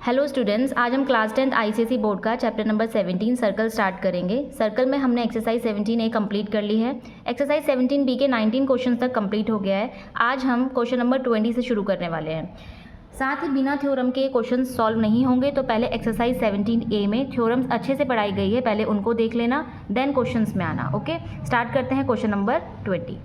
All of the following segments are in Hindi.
हेलो स्टूडेंट्स, आज हम क्लास 10th आईसीएसई बोर्ड का चैप्टर नंबर 17 सर्कल स्टार्ट करेंगे। सर्कल में हमने एक्सरसाइज 17A कंप्लीट कर ली है। एक्सरसाइज 17B के 19 क्वेश्चन तक कंप्लीट हो गया है। आज हम क्वेश्चन नंबर 20 से शुरू करने वाले हैं। साथ ही बिना थ्योरम के क्वेश्चन सॉल्व नहीं होंगे, तो पहले एक्सरसाइज 17A में थ्योरम्स अच्छे से पढ़ाई गई है, पहले उनको देख लेना, देन क्वेश्चंस में आना। ओके, स्टार्ट करते हैं क्वेश्चन नंबर 20।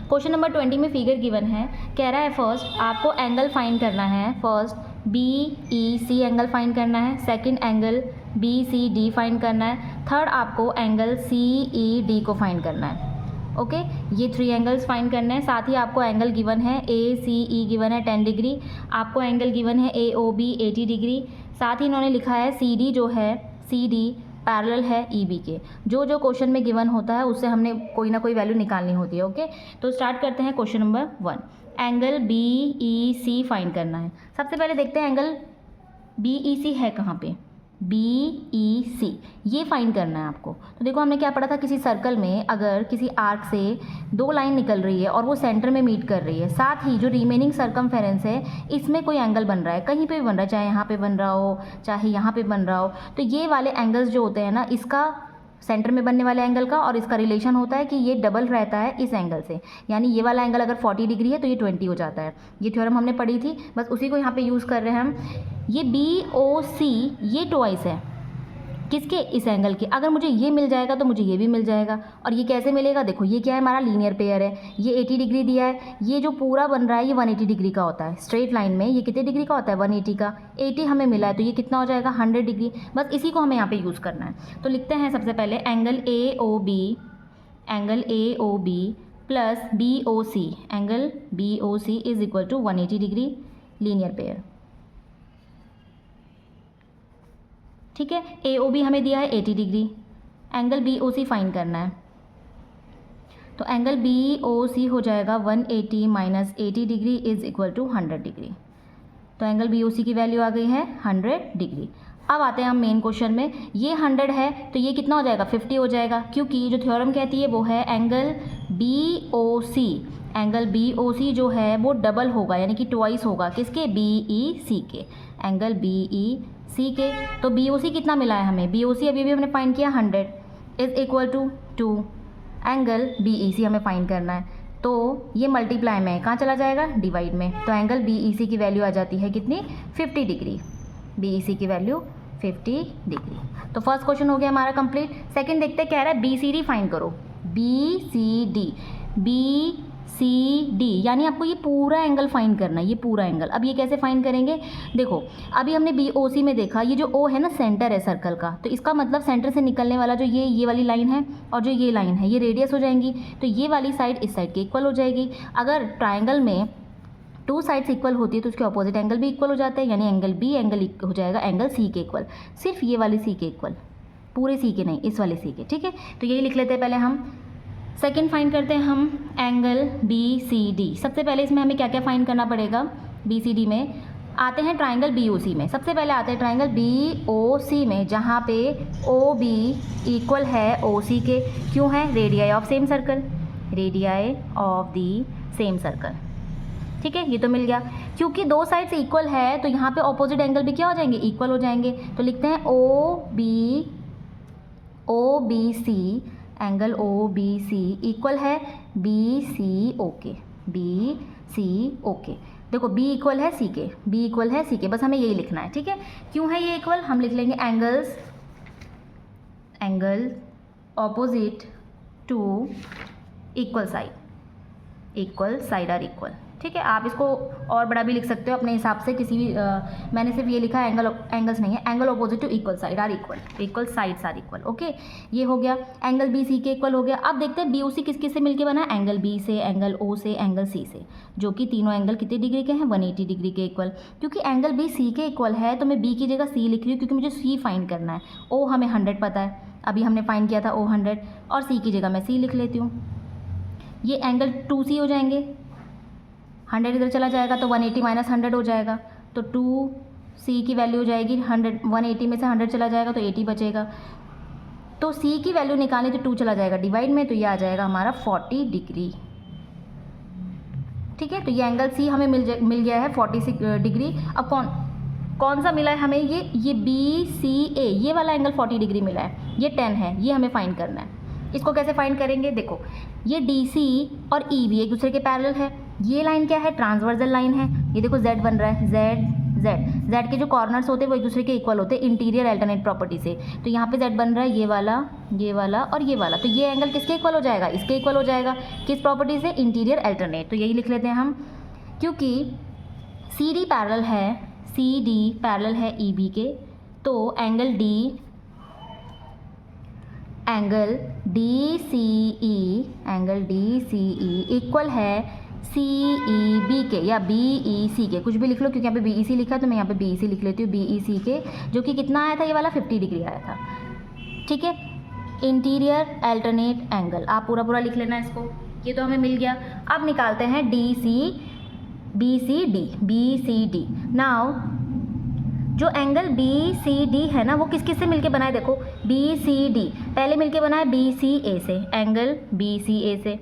क्वेश्चन नंबर 20 में फिगर गिवन है, कह रहा है फर्स्ट आपको एंगल फाइंड करना है। फर्स्ट BEC एंगल फाइंड करना है, सेकंड एंगल BCD फाइंड करना है, थर्ड आपको एंगल CED को फाइंड करना है। ओके, ये 3 एंगल्स फाइंड करने हैं। साथ ही आपको एंगल गिवन है ACE गिवन है 10 डिग्री, आपको एंगल गिवन है AOB 80 डिग्री। साथ ही इन्होंने लिखा है CD जो है CD पैरेलल है EB के। जो जो क्वेश्चन में गिवन होता है उससे हमने कोई ना कोई वैल्यू निकालनी होती है। ओके, तो स्टार्ट करते हैं question number 1। Angle BEC find करना है। सबसे पहले देखते हैं एंगल BEC है कहाँ पे। BEC ये फाइंड करना है आपको। तो देखो हमने क्या पढ़ा था, किसी सर्कल में अगर किसी आर्क से 2 लाइन निकल रही है और वो सेंटर में मीट कर रही है, साथ ही जो रिमेनिंग सर्कमफेरेंस है इसमें कोई एंगल बन रहा है, कहीं पे भी बन रहा है, चाहे यहाँ पे बन रहा हो चाहे यहाँ पे बन रहा हो, तो ये वाले एंगल्स जो होते हैं ना, इसका सेंटर में बनने वाले एंगल का और इसका रिलेशन होता है कि ये डबल रहता है इस एंगल से। यानी ये वाला एंगल अगर 40 डिग्री है तो ये 20 हो जाता है। ये थ्योरम हमने पढ़ी थी, बस उसी को यहाँ पे यूज़ कर रहे हैं हम। ये BOC ये ट्वाइस है किसके, इस एंगल के। अगर मुझे ये मिल जाएगा तो मुझे ये भी मिल जाएगा। और ये कैसे मिलेगा, देखो ये क्या है, हमारा लीनियर पेयर है। ये 80 डिग्री दिया है, ये जो पूरा बन रहा है ये 180 डिग्री का होता है। स्ट्रेट लाइन में ये कितने डिग्री का होता है, 180 का। 80 हमें मिला है तो ये कितना हो जाएगा, 100 डिग्री। बस इसी को हमें यहाँ पे यूज़ करना है। तो लिखते हैं सबसे पहले angle AOB plus BOC, angle BOC is equal to 180 degree linear pair. ठीक है, AOB हमें दिया है 80 डिग्री, एंगल BOC फाइंड करना है। तो एंगल BOC हो जाएगा 180 minus 80 degree is equal to 100 degree. तो एंगल BOC की वैल्यू आ गई है 100 डिग्री। अब आते हैं हम मेन क्वेश्चन में। ये 100 है तो ये कितना हो जाएगा, 50 हो जाएगा, क्योंकि जो थ्योरम कहती है वो है एंगल BOC। एंगल BOC जो है वो डबल होगा, यानी कि ट्वाइस होगा किसके, BEC के, एंगल BEC के। तो BOC कितना मिला है हमें, BOC अभी भी हमने फाइंड किया 100 is equal to 2। Angle BEC हमें फाइंड करना है, तो ये मल्टीप्लाई में कहाँ चला जाएगा, डिवाइड में। तो एंगल BEC की वैल्यू आ जाती है कितनी, 50 डिग्री। BEC की वैल्यू 50 डिग्री। तो फर्स्ट क्वेश्चन हो गया हमारा कंप्लीट। सेकंड देखते कह रहा है BCD फाइंड करो। BCD यानी आपको ये पूरा एंगल फाइंड करना है, ये पूरा एंगल। अब ये कैसे फाइंड करेंगे, देखो अभी हमने BOC में देखा, ये जो O है ना सेंटर है सर्कल का, तो इसका मतलब सेंटर से निकलने वाला जो ये वाली लाइन है और जो ये लाइन है ये रेडियस हो जाएंगी। तो ये वाली साइड इस साइड के इक्वल हो जाएगी। अगर ट्राइंगल में 2 साइड्स इक्वल होती है तो उसके ऑपोजिट एंगल भी इक्वल हो जाते हैं, यानी एंगल B एंगल हो जाएगा एंगल C के इक्वल। सिर्फ ये वाली C के इक्वल, पूरे C के नहीं, इस वाले C के। ठीक है, तो यही लिख लेते हैं पहले हम। सेकंड फाइंड करते हैं हम एंगल BCD। सबसे पहले इसमें हमें क्या क्या फाइंड करना पड़ेगा, BCD में आते हैं ट्राइंगल BOC में। सबसे पहले आते हैं ट्राइंगल BOC में, जहाँ पे OB इक्वल है OC के। क्यों है, radii of same circle, radii of the same circle. ठीक है, ये तो मिल गया। क्योंकि 2 साइड से इक्वल है तो यहाँ पे ऑपोजिट एंगल भी क्या हो जाएंगे, इक्वल हो जाएंगे। तो लिखते हैं OBC, एंगल OBC इक्वल है BCO के, BCO के। देखो B इक्वल है C के, B इक्वल है C के, बस हमें यही लिखना है। ठीक है, क्यों है ये इक्वल, हम लिख लेंगे angle opposite to equal side are equal. ठीक है, आप इसको और बड़ा भी लिख सकते हो अपने हिसाब से, किसी भी मैंने सिर्फ ये लिखा है, एंगल्स नहीं है, angle opposite to equal side are equal sides are equal. Okay, ये हो गया, एंगल BC के इक्वल हो गया। अब देखते हैं BOC किस किस से मिलके बना है, एंगल B से, एंगल O से, एंगल C से, जो कि तीनों एंगल कितने डिग्री के हैं, 180 डिग्री के इक्वल। क्योंकि एंगल B C के इक्वल है तो मैं B की जगह C लिख रही हूँ, क्योंकि मुझे C फाइंड करना है। O हमें 100 पता है, अभी हमने फाइंड किया था O 100, और C की जगह मैं C लिख लेती हूँ। ये एंगल 2C हो जाएंगे, 100 इधर चला जाएगा तो 180 माइनस 100 हो जाएगा, तो 2C की वैल्यू हो जाएगी 100, 180 में से 100 चला जाएगा तो 80 बचेगा। तो C की वैल्यू निकालनी तो 2 चला जाएगा डिवाइड में, तो ये आ जाएगा हमारा 40 डिग्री। ठीक है, तो ये एंगल C हमें मिल गया है 46 डिग्री। अब कौन सा मिला है हमें, ये BCA, ये वाला एंगल 40 डिग्री मिला है, ये 10 है, ये हमें फाइंड करना है। इसको कैसे फाइंड करेंगे, देखो ये DC और EB एक दूसरे के पैरेलल है। ये लाइन क्या है, ट्रांसवर्सल लाइन है। ये देखो Z बन रहा है, Z के जो कॉर्नर्स होते हैं वो एक दूसरे के इक्वल होते हैं इंटीरियर अल्टरनेट प्रॉपर्टी से। तो यहाँ पे Z बन रहा है ये वाला और ये वाला, तो ये एंगल किसके इक्वल हो जाएगा, इसके इक्वल हो जाएगा। किस प्रॉपर्टी से, इंटीरियर अल्टरनेट। तो यही लिख लेते हैं हम, क्योंकि CD पैरेलल है EB के, तो एंगल DCE इक्वल है CEB के या BEC के, कुछ भी लिख लो, क्योंकि यहाँ पे BEC लिखा है तो मैं यहाँ पे BEC लिख लेती हूँ, BEC के, जो कि कितना आया था, ये वाला 50 डिग्री आया था। ठीक है, इंटीरियर अल्टरनेट एंगल आप पूरा लिख लेना इसको। ये तो हमें मिल गया। अब निकालते हैं BCD। नाउ जो एंगल BCD है ना, वो किस से मिलके बना है, देखो BCD पहले मिलके बना है BCA से, एंगल BCA से,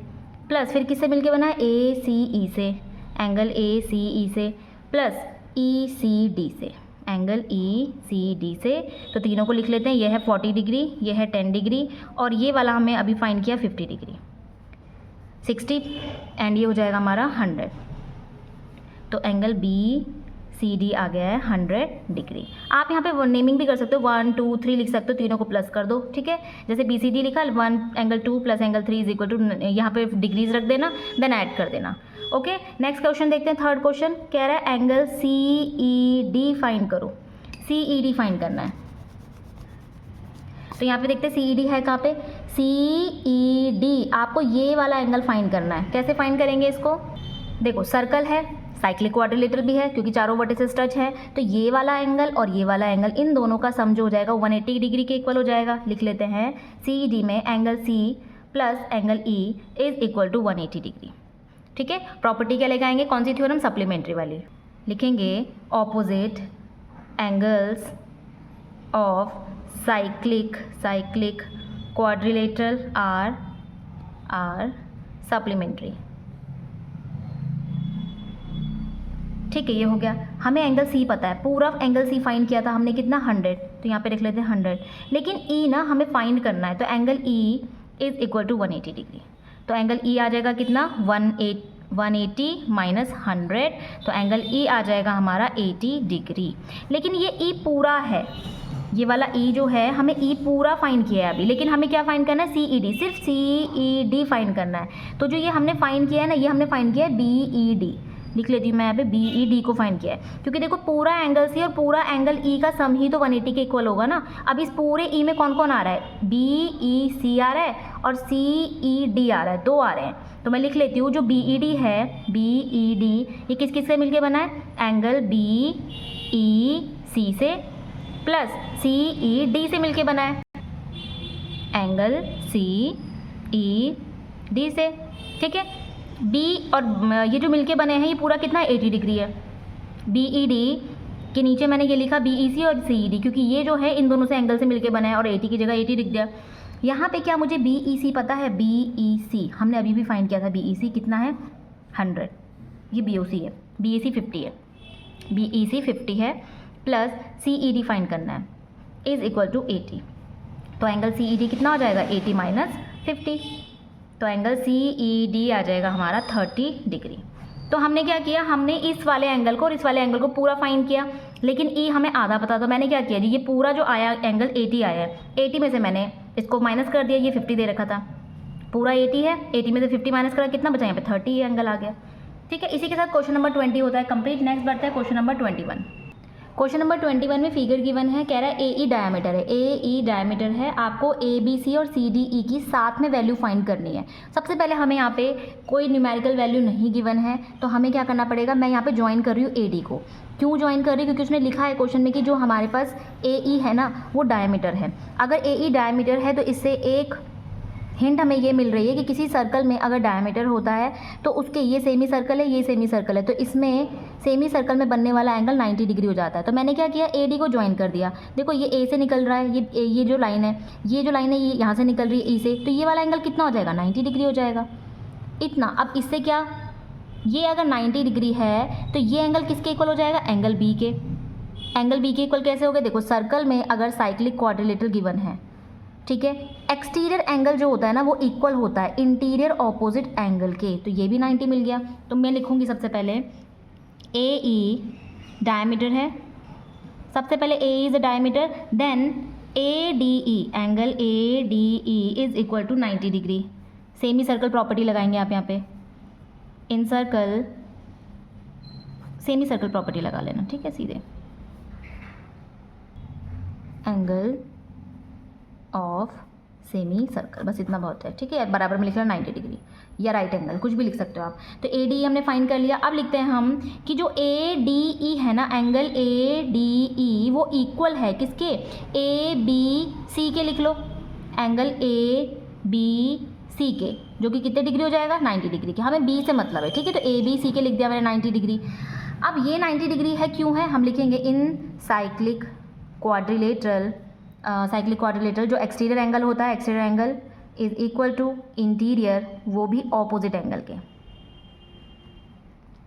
प्लस फिर किससे मिलके बना है, ACE से, एंगल ACE से, प्लस ECD से, एंगल ECD से। तो तीनों को लिख लेते हैं, यह है 40 डिग्री, यह है 10 डिग्री, और ये वाला हमें अभी फाइंड किया 50 डिग्री, 60, एंड ये हो जाएगा हमारा 100। तो एंगल BCD आ गया है 100 डिग्री। आप यहाँ पे नेमिंग भी कर सकते हो, 1 2 3 लिख सकते हो, तीनों को प्लस कर दो। ठीक है, जैसे BCD लिखा 1 angle 2 plus angle 3 is equal to, यहाँ पे डिग्रीज रख देना, देन ऐड कर देना। ओके, नेक्स्ट क्वेश्चन देखते हैं। थर्ड क्वेश्चन कह रहा है एंगल CED फाइंड करो। CED फाइंड करना है, तो यहाँ पे देखते हैं CED है कहाँ पे, CED आपको ये वाला एंगल फाइंड करना है। कैसे फाइंड करेंगे इसको, देखो सर्कल है, साइक्लिक क्वाड्रिलेटरल भी है, क्योंकि चारों वर्टिसेस टच है, तो ये वाला एंगल और ये वाला एंगल, इन दोनों का सम जो हो जाएगा 180 डिग्री के इक्वल हो जाएगा। लिख लेते हैं, CED में angle C plus angle E is equal to 180 degree. ठीक है, प्रॉपर्टी क्या लेके आएंगे, कौन सी थ्योरम, सप्लीमेंट्री वाली। लिखेंगे opposite angles of cyclic quadrilateral are supplementary. ठीक है, ये हो गया। हमें एंगल C पता है, पूरा एंगल C फाइंड किया था हमने, कितना 100, तो यहाँ पे लिख लेते हैं 100। लेकिन E ना हमें फाइंड करना है, तो angle E is equal to 180 degree. तो एंगल E आ जाएगा कितना, 180 माइनस 100, तो एंगल E आ जाएगा हमारा 80 डिग्री। लेकिन ये E पूरा है, ये वाला E जो है हमें E पूरा फाइंड किया है अभी, लेकिन हमें क्या फाइंड करना है, CED, सिर्फ CED फाइंड करना है। तो जो ये हमने फाइंड किया है ना, ये हमने फाइंड किया है BED, लिख लेती हूँ मैं यहाँ पे, BED को फाइंड किया है, क्योंकि देखो पूरा एंगल C और पूरा एंगल E का सम ही तो 180 के इक्वल होगा ना। अब इस पूरे E में कौन कौन आ रहा है, BEC आ रहा है और CED आ रहा है, दो आ रहे हैं। तो मैं लिख लेती हूँ, जो BED है, BED ये किस किस से मिलके बना है, एंगल BEC से प्लस CED से मिलके बना है, एंगल CED से। ठीक है, B और ये जो मिलके बने हैं, ये पूरा कितना 80 डिग्री है। BED के नीचे मैंने ये लिखा BEC और CED, क्योंकि ये जो है इन दोनों से एंगल से मिलके बना है, और 80 की जगह 80 दिख गया। यहाँ पे क्या मुझे BEC पता है, BEC हमने अभी भी फाइंड किया था, BEC कितना है 100, ये BOC है, BEC 50 है, BEC 50 है, प्लस CED फाइंड करना है, इज इक्वल टू 80। तो एंगल CED कितना हो जाएगा, 80 माइनस 50, तो एंगल CED आ जाएगा हमारा 30 डिग्री। तो हमने क्या किया, हमने इस वाले एंगल को और इस वाले एंगल को पूरा फाइंड किया, लेकिन E हमें आधा पता, तो मैंने क्या किया जी, ये पूरा जो आया एंगल 80 आया है, 80 में से मैंने इसको माइनस कर दिया, ये 50 दे रखा था, पूरा 80 है, 80 में से 50 माइनस करा, कितना बचा, यहाँ पे 30 एंगल आ गया। ठीक है, इसी के साथ क्वेश्चन नंबर 20 होता है कंप्लीट। नेक्स्ट बढ़ता है क्वेश्चन नंबर 21। क्वेश्चन नंबर 21 में फिगर गिवन है, कह रहा है AE डायमीटर है, AE डायमीटर है, आपको ABC और CDE की साथ में वैल्यू फाइंड करनी है। सबसे पहले हमें यहाँ पे कोई न्यूमेरिकल वैल्यू नहीं गिवन है, तो हमें क्या करना पड़ेगा, मैं यहाँ पे ज्वाइन कर रही हूँ AD को। क्यों ज्वाइन कर रही हूँ, क्योंकि उसने लिखा है क्वेश्चन में कि जो हमारे पास AE है ना, वो डायमीटर है। अगर AE डायमीटर है तो इससे एक हिंट हमें ये मिल रही है कि किसी सर्कल में अगर डायमीटर होता है तो उसके ये सेमी सर्कल है, ये सेमी सर्कल है, तो इसमें सेमी सर्कल में बनने वाला एंगल 90 डिग्री हो जाता है। तो मैंने क्या किया, AD को ज्वाइन कर दिया। देखो ये A से निकल रहा है, ये जो लाइन है, ये यहाँ से निकल रही है E से, तो ये वाला एंगल कितना हो जाएगा, 90 डिग्री हो जाएगा, इतना। अब इससे क्या, ये अगर 90 डिग्री है तो ये एंगल किसके इक्वल हो जाएगा, एंगल B के। एंगल बी के इक्वल कैसे हो गए, देखो सर्कल में अगर साइक्लिक क्वाड्रिलेटरल गिवन है, ठीक है, एक्सटीरियर एंगल जो होता है ना वो इक्वल होता है इंटीरियर ऑपोजिट एंगल के, तो ये भी 90 मिल गया। तो मैं लिखूंगी सबसे पहले ए ई डायमीटर है, सबसे पहले A is the diameter, then A D E angle A D E is equal to 90 degree. Same ही सर्कल प्रॉपर्टी लगाएंगे आप यहाँ पे, in circle semi circle property लगा लेना, ठीक है, सीधे एंगल ऑफ सेमी सर्कल, बस इतना बहुत है, ठीक है, बराबर में लिख लेना 90 डिग्री या राइट एंगल, कुछ भी लिख सकते हो आप। तो ए डी ई हमने फाइंड कर लिया। अब लिखते हैं हम कि जो ए डी ई है ना, एंगल ए डी ई वो इक्वल है किसके, ए बी सी के, लिख लो एंगल ए बी सी के, जो कि कितने डिग्री हो जाएगा 90 डिग्री के, हमें बी से मतलब है, ठीक है, तो ए बी सी के लिख दिया मैंने 90 डिग्री। अब ये 90 डिग्री है क्यों है, हम लिखेंगे इन साइक्लिक क्वाड्रिलेटरल, साइक्लिक क्वाड्रिलेटरल जो एक्सटीरियर एंगल होता है, exterior angle is equal to interior, वो भी ऑपोजिट एंगल के,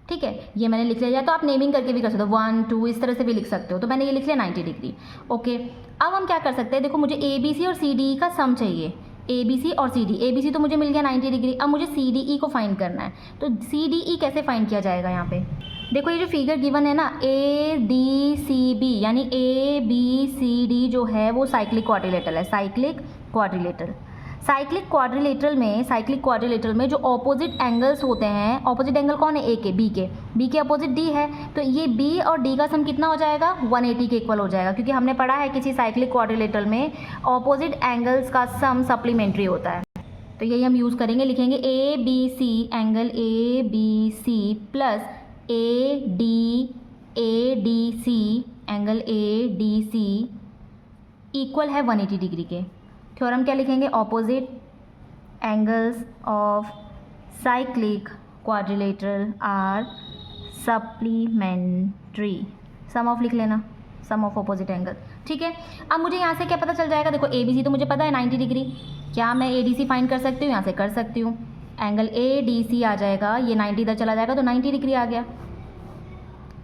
ठीक है, ये मैंने लिख लिया। या तो आप नेमिंग करके भी कर सकते हो, 1 2 इस तरह से भी लिख सकते हो, तो मैंने ये लिख लिया 90 डिग्री। ओके, अब हम क्या कर सकते हैं, देखो मुझे ए बी सी और सी डी ई का सम चाहिए, ए बी सी और सी डी, ए बी सी तो मुझे मिल गया 90 डिग्री, अब मुझे सी डी ई को फाइंड करना है। तो सी डी ई कैसे फाइंड किया जाएगा, यहाँ पे देखो ये जो फिगर गिवन है ना, ए डी सी बी यानी ए बी सी डी जो है वो साइक्लिक क्वाड्रिलेटरल है, साइक्लिक क्वाड्रिलेटरल। साइक्लिक क्वाड्रिलेटरल में जो ऑपोजिट एंगल्स होते हैं, ऑपोजिट एंगल कौन है, ए के, बी के अपोजिट डी है, तो ये बी और डी का सम कितना हो जाएगा 180 के इक्वल हो जाएगा, क्योंकि हमने पढ़ा है किसी साइक्लिक क्वाड्रिलेटरल में ऑपोजिट एंगल्स का सम सप्लीमेंट्री होता है। तो यही हम यूज़ करेंगे, लिखेंगे A B C angle A B C plus A D C angle A D C equal है 180 डिग्री के। थ्योरम क्या लिखेंगे, opposite angles of cyclic quadrilateral are supplementary, sum of लिख लेना, सम ऑफ ऑपोजिट एंगल, ठीक है। अब मुझे यहाँ से क्या पता चल जाएगा, देखो ए बी सी तो मुझे पता है 90 डिग्री, क्या मैं ए डी सी फाइंड कर सकती हूँ, यहाँ से कर सकती हूँ, एंगल ए डी सी आ जाएगा, ये 90 इधर चला जाएगा तो 90 डिग्री आ गया,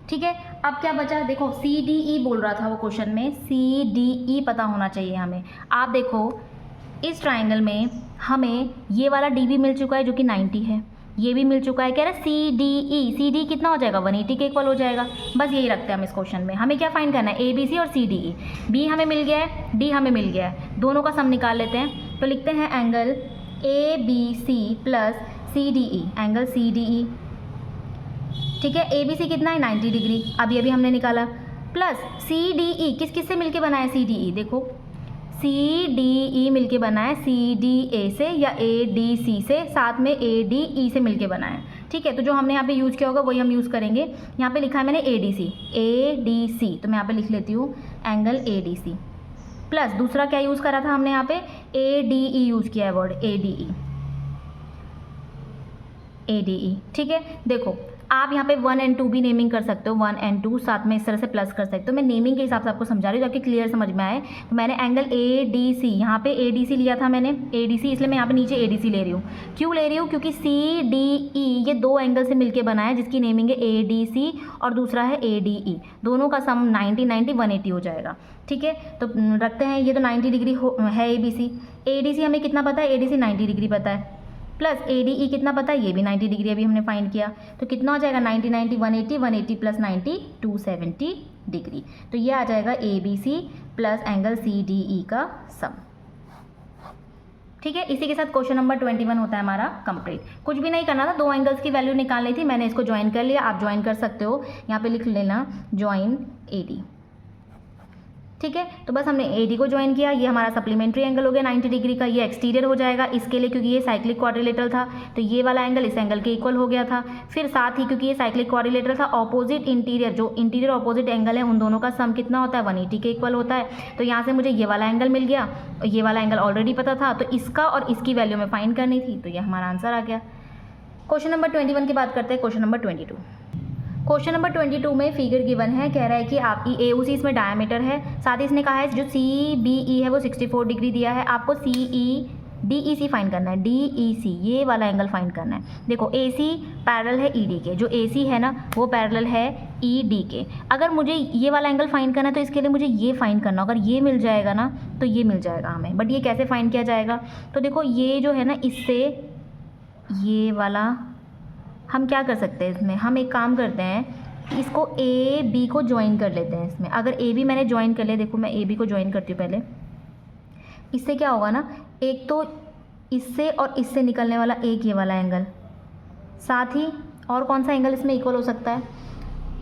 ठीक है। अब क्या बचा, देखो सी डी ई बोल रहा था वो क्वेश्चन में, सी डी ई पता होना चाहिए हमें। आप देखो इस ट्राइंगल में हमें ये वाला डी भी मिल चुका है जो कि 90 है, ये भी मिल चुका है, कह रहा है सी डी कितना हो जाएगा 180 के इक्वल हो जाएगा। बस यही रखते हैं हम इस क्वेश्चन में, हमें क्या फाइंड करना है, ए बी सी और सी डी ई, बी हमें मिल गया है, डी हमें मिल गया है, दोनों का सम निकाल लेते हैं। तो लिखते हैं angle A B C plus C D E, angle C D E, ठीक है, ए बी सी कितना है 90 डिग्री, अब ये भी हमने निकाला, प्लस सी डी ई किस किस से मिलके बना है, सी डी ई देखो सी डी ई मिलके बना है सी डी ए से या ए डी सी से, साथ में ए डी ई से मिलके बना है, ठीक है। तो जो हमने यहाँ पे यूज़ किया होगा वही हम यूज़ करेंगे। यहाँ पे लिखा है मैंने ए डी सी, तो मैं यहाँ पे लिख लेती हूँ angle A D C, plus दूसरा क्या यूज़ करा था हमने यहाँ पे, ए डी ई यूज़ किया है वर्ड, ए डी ई, ठीक है। देखो आप यहाँ पे 1 and 2 भी नेमिंग कर सकते हो, 1 and 2 साथ में इस तरह से प्लस कर सकते हो, मैं नेमिंग के हिसाब से आपको समझा रही हूँ ताकि क्लियर समझ में आए। तो मैंने एंगल ए डी सी, यहाँ पे ए डी सी लिया था मैंने, ए डी सी, इसलिए मैं यहाँ पे नीचे ए डी सी ले रही हूँ। क्यों ले रही हूँ, क्योंकि सी डी ई ये दो एंगल से मिलके बना है जिसकी नेमिंग है ए डी सी और दूसरा है ए डी ई, दोनों का सम 90 90 180 हो जाएगा, ठीक है। तो रखते हैं, ये तो 90 डिग्री है ए डी सी हमें कितना पता है, ए डी सी 90 डिग्री पता है, प्लस ए डी ई कितना पता है, ये भी 90 डिग्री अभी हमने फाइंड किया, तो कितना हो जाएगा 90 90 180, 180 प्लस 90 270 डिग्री। तो ये आ जाएगा A B C plus angle C D E का सम, ठीक है। इसी के साथ क्वेश्चन नंबर 21 होता है हमारा कंप्लीट। कुछ भी नहीं करना था, दो एंगल्स की वैल्यू निकालनी थी, मैंने इसको ज्वाइन कर लिया, आप ज्वाइन कर सकते हो, यहाँ पे लिख लेना ज्वाइन ए डी, ठीक है। तो बस हमने ए डी को ज्वाइन किया, ये हमारा सप्लीमेंट्री एंगल हो गया 90 डिग्री का, ये एक्सटीरियर हो जाएगा इसके लिए क्योंकि ये साइक्लिक क्वाड्रिलेटरल था, तो ये वाला एंगल इस एंगल के इक्वल हो गया था। फिर साथ ही क्योंकि ये साइक्लिक क्वाड्रिलेटरल था, ऑपोजिट इंटीरियर, जो इंटीरियर ऑपोजिट एंगल है उन दोनों का सम कितना होता है 180 के इक्वल होता है। तो यहाँ से मुझे ये वाला एंगल मिल गया, ये वाला एंगल ऑलरेडी पता था, तो इसका और इसकी वैल्यू में फाइंड करनी थी, तो ये हमारा आंसर आ गया। क्वेश्चन नंबर 21 की बात करते हैं, क्वेश्चन नंबर 22। क्वेश्चन नंबर 22 में फिगर गिवन है, कह रहा है कि आपकी ए ओ सी इसमें डायमीटर है, साथ ही इसने कहा है जो सी बी ई है वो 64 डिग्री दिया है, आपको सी ई DEC फाइंड करना है, DEC ये वाला एंगल फाइंड करना है। देखो AC पैरेलल है ED के, जो AC है ना वो पैरेलल है ED के। अगर मुझे ये वाला एंगल फाइंड करना है तो इसके लिए मुझे ये फाइंड करना, अगर ये मिल जाएगा ना तो ये मिल जाएगा हमें। बट ये कैसे फाइंड किया जाएगा, तो देखो ये जो है ना इससे ये वाला हम क्या कर सकते हैं, इसमें हम एक काम करते हैं, इसको AB को ज्वाइन कर लेते हैं इसमें। अगर AB मैंने ज्वाइन कर लिया, देखो मैं AB को ज्वाइन करती हूँ पहले। इससे क्या होगा ना, एक तो इससे और इससे निकलने वाला एक ये वाला एंगल, साथ ही और कौन सा एंगल इसमें इक्वल हो सकता है,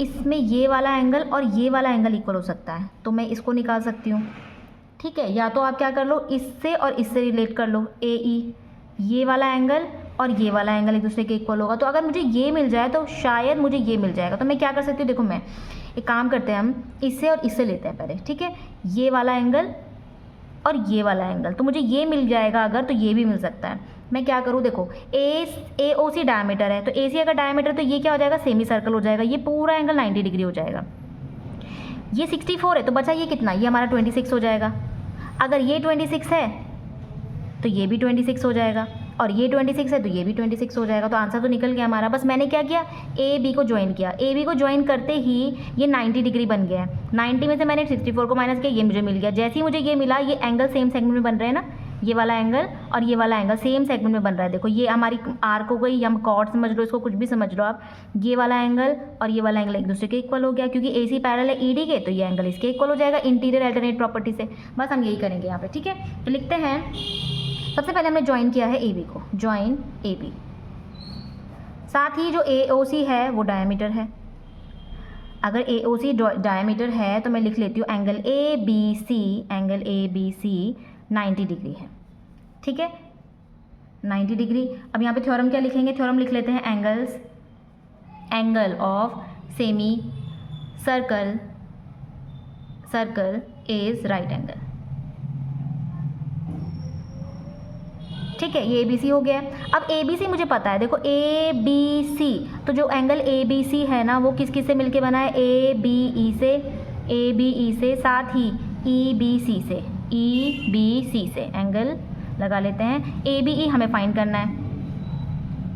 इसमें ये वाला एंगल और ये वाला एंगल इक्वल हो सकता है, तो मैं इसको निकाल सकती हूँ। ठीक है, या तो आप क्या कर लो, इससे और इससे रिलेट कर लो, AE ये वाला एंगल और ये वाला एंगल एक दूसरे के इक्वल होगा। तो अगर मुझे ये मिल जाए तो शायद मुझे ये मिल जाएगा। तो मैं क्या कर सकती हूँ, देखो मैं एक काम करते हैं, हम इससे और इससे लेते हैं पहले। ठीक है, ये वाला एंगल और ये वाला एंगल, तो मुझे ये मिल जाएगा अगर, तो ये भी मिल सकता है। मैं क्या करूँ, देखो AOC डायमीटर है, तो AC अगर डायमीटर तो ये क्या हो जाएगा, सेमी सर्कल हो जाएगा, ये पूरा एंगल 90 डिग्री हो जाएगा। ये 64 है तो बचा ये कितना, ये हमारा 26 हो जाएगा। अगर ये 26 है तो ये भी 26 हो जाएगा, और ये 26 है तो ये भी 26 हो जाएगा। तो आंसर तो निकल गया हमारा। बस मैंने क्या किया, AB को ज्वाइन किया। AB को ज्वाइन करते ही ये 90 डिग्री बन गया है। 90 में से मैंने 64 को माइनस किया, ये मुझे मिल गया। जैसे ही मुझे ये मिला, ये एंगल सेम सेगमेंट में बन रहे हैं ना, ये वाला एंगल और ये वाला एंगल सेम सेगमेंट में बन रहा है। देखो ये हमारी आर्क हो गई, या हम कॉर्ड समझ लो इसको, कुछ भी समझ लो आप। ये वाला एंगल और ये वाला एंगल एक दूसरे के इक्वल हो गया, क्योंकि AC पैरेलल है ED के, तो ये एंगल इसके इक्वल हो जाएगा इंटीरियर अल्टरनेट प्रॉपर्टी से। बस हम यही करेंगे यहाँ पे। ठीक है, तो लिखते हैं, सबसे पहले हमने ज्वाइन किया है AB को, ज्वाइन AB। साथ ही जो AOC है वो डायमीटर है। अगर AOC डायमीटर है तो मैं लिख लेती हूँ angle ABC, angle ABC 90 degree है। ठीक है, 90 डिग्री। अब यहाँ पे थ्योरम क्या लिखेंगे, थ्योरम लिख लेते हैं, angle of semi circle is right angle. ठीक है, ये ABC हो गया। अब ABC मुझे पता है, देखो ABC, तो जो एंगल ABC है ना वो किस किस से मिलके बना है, ABE से, साथ ही EBC से एंगल लगा लेते हैं। ABE हमें फाइंड करना है,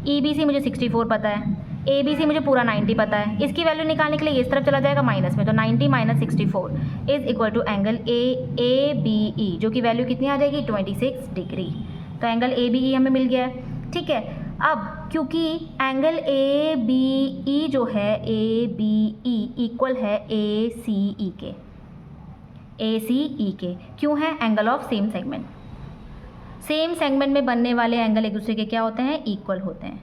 EBC मुझे 64 पता है, ABC मुझे पूरा 90 पता है। इसकी वैल्यू निकालने के लिए इस तरफ चला जाएगा माइनस में, तो 90 minus 64 is equal to angle ABE, जो कि वैल्यू कितनी आ जाएगी, 26 डिग्री। तो एंगल ABE हमें मिल गया है। ठीक है, अब क्योंकि एंगल ABE जो है, ABE इक्वल है ACE के। क्यों है, angle of same segment. Same segment में बनने वाले एंगल एक दूसरे के क्या होते हैं, इक्वल होते हैं।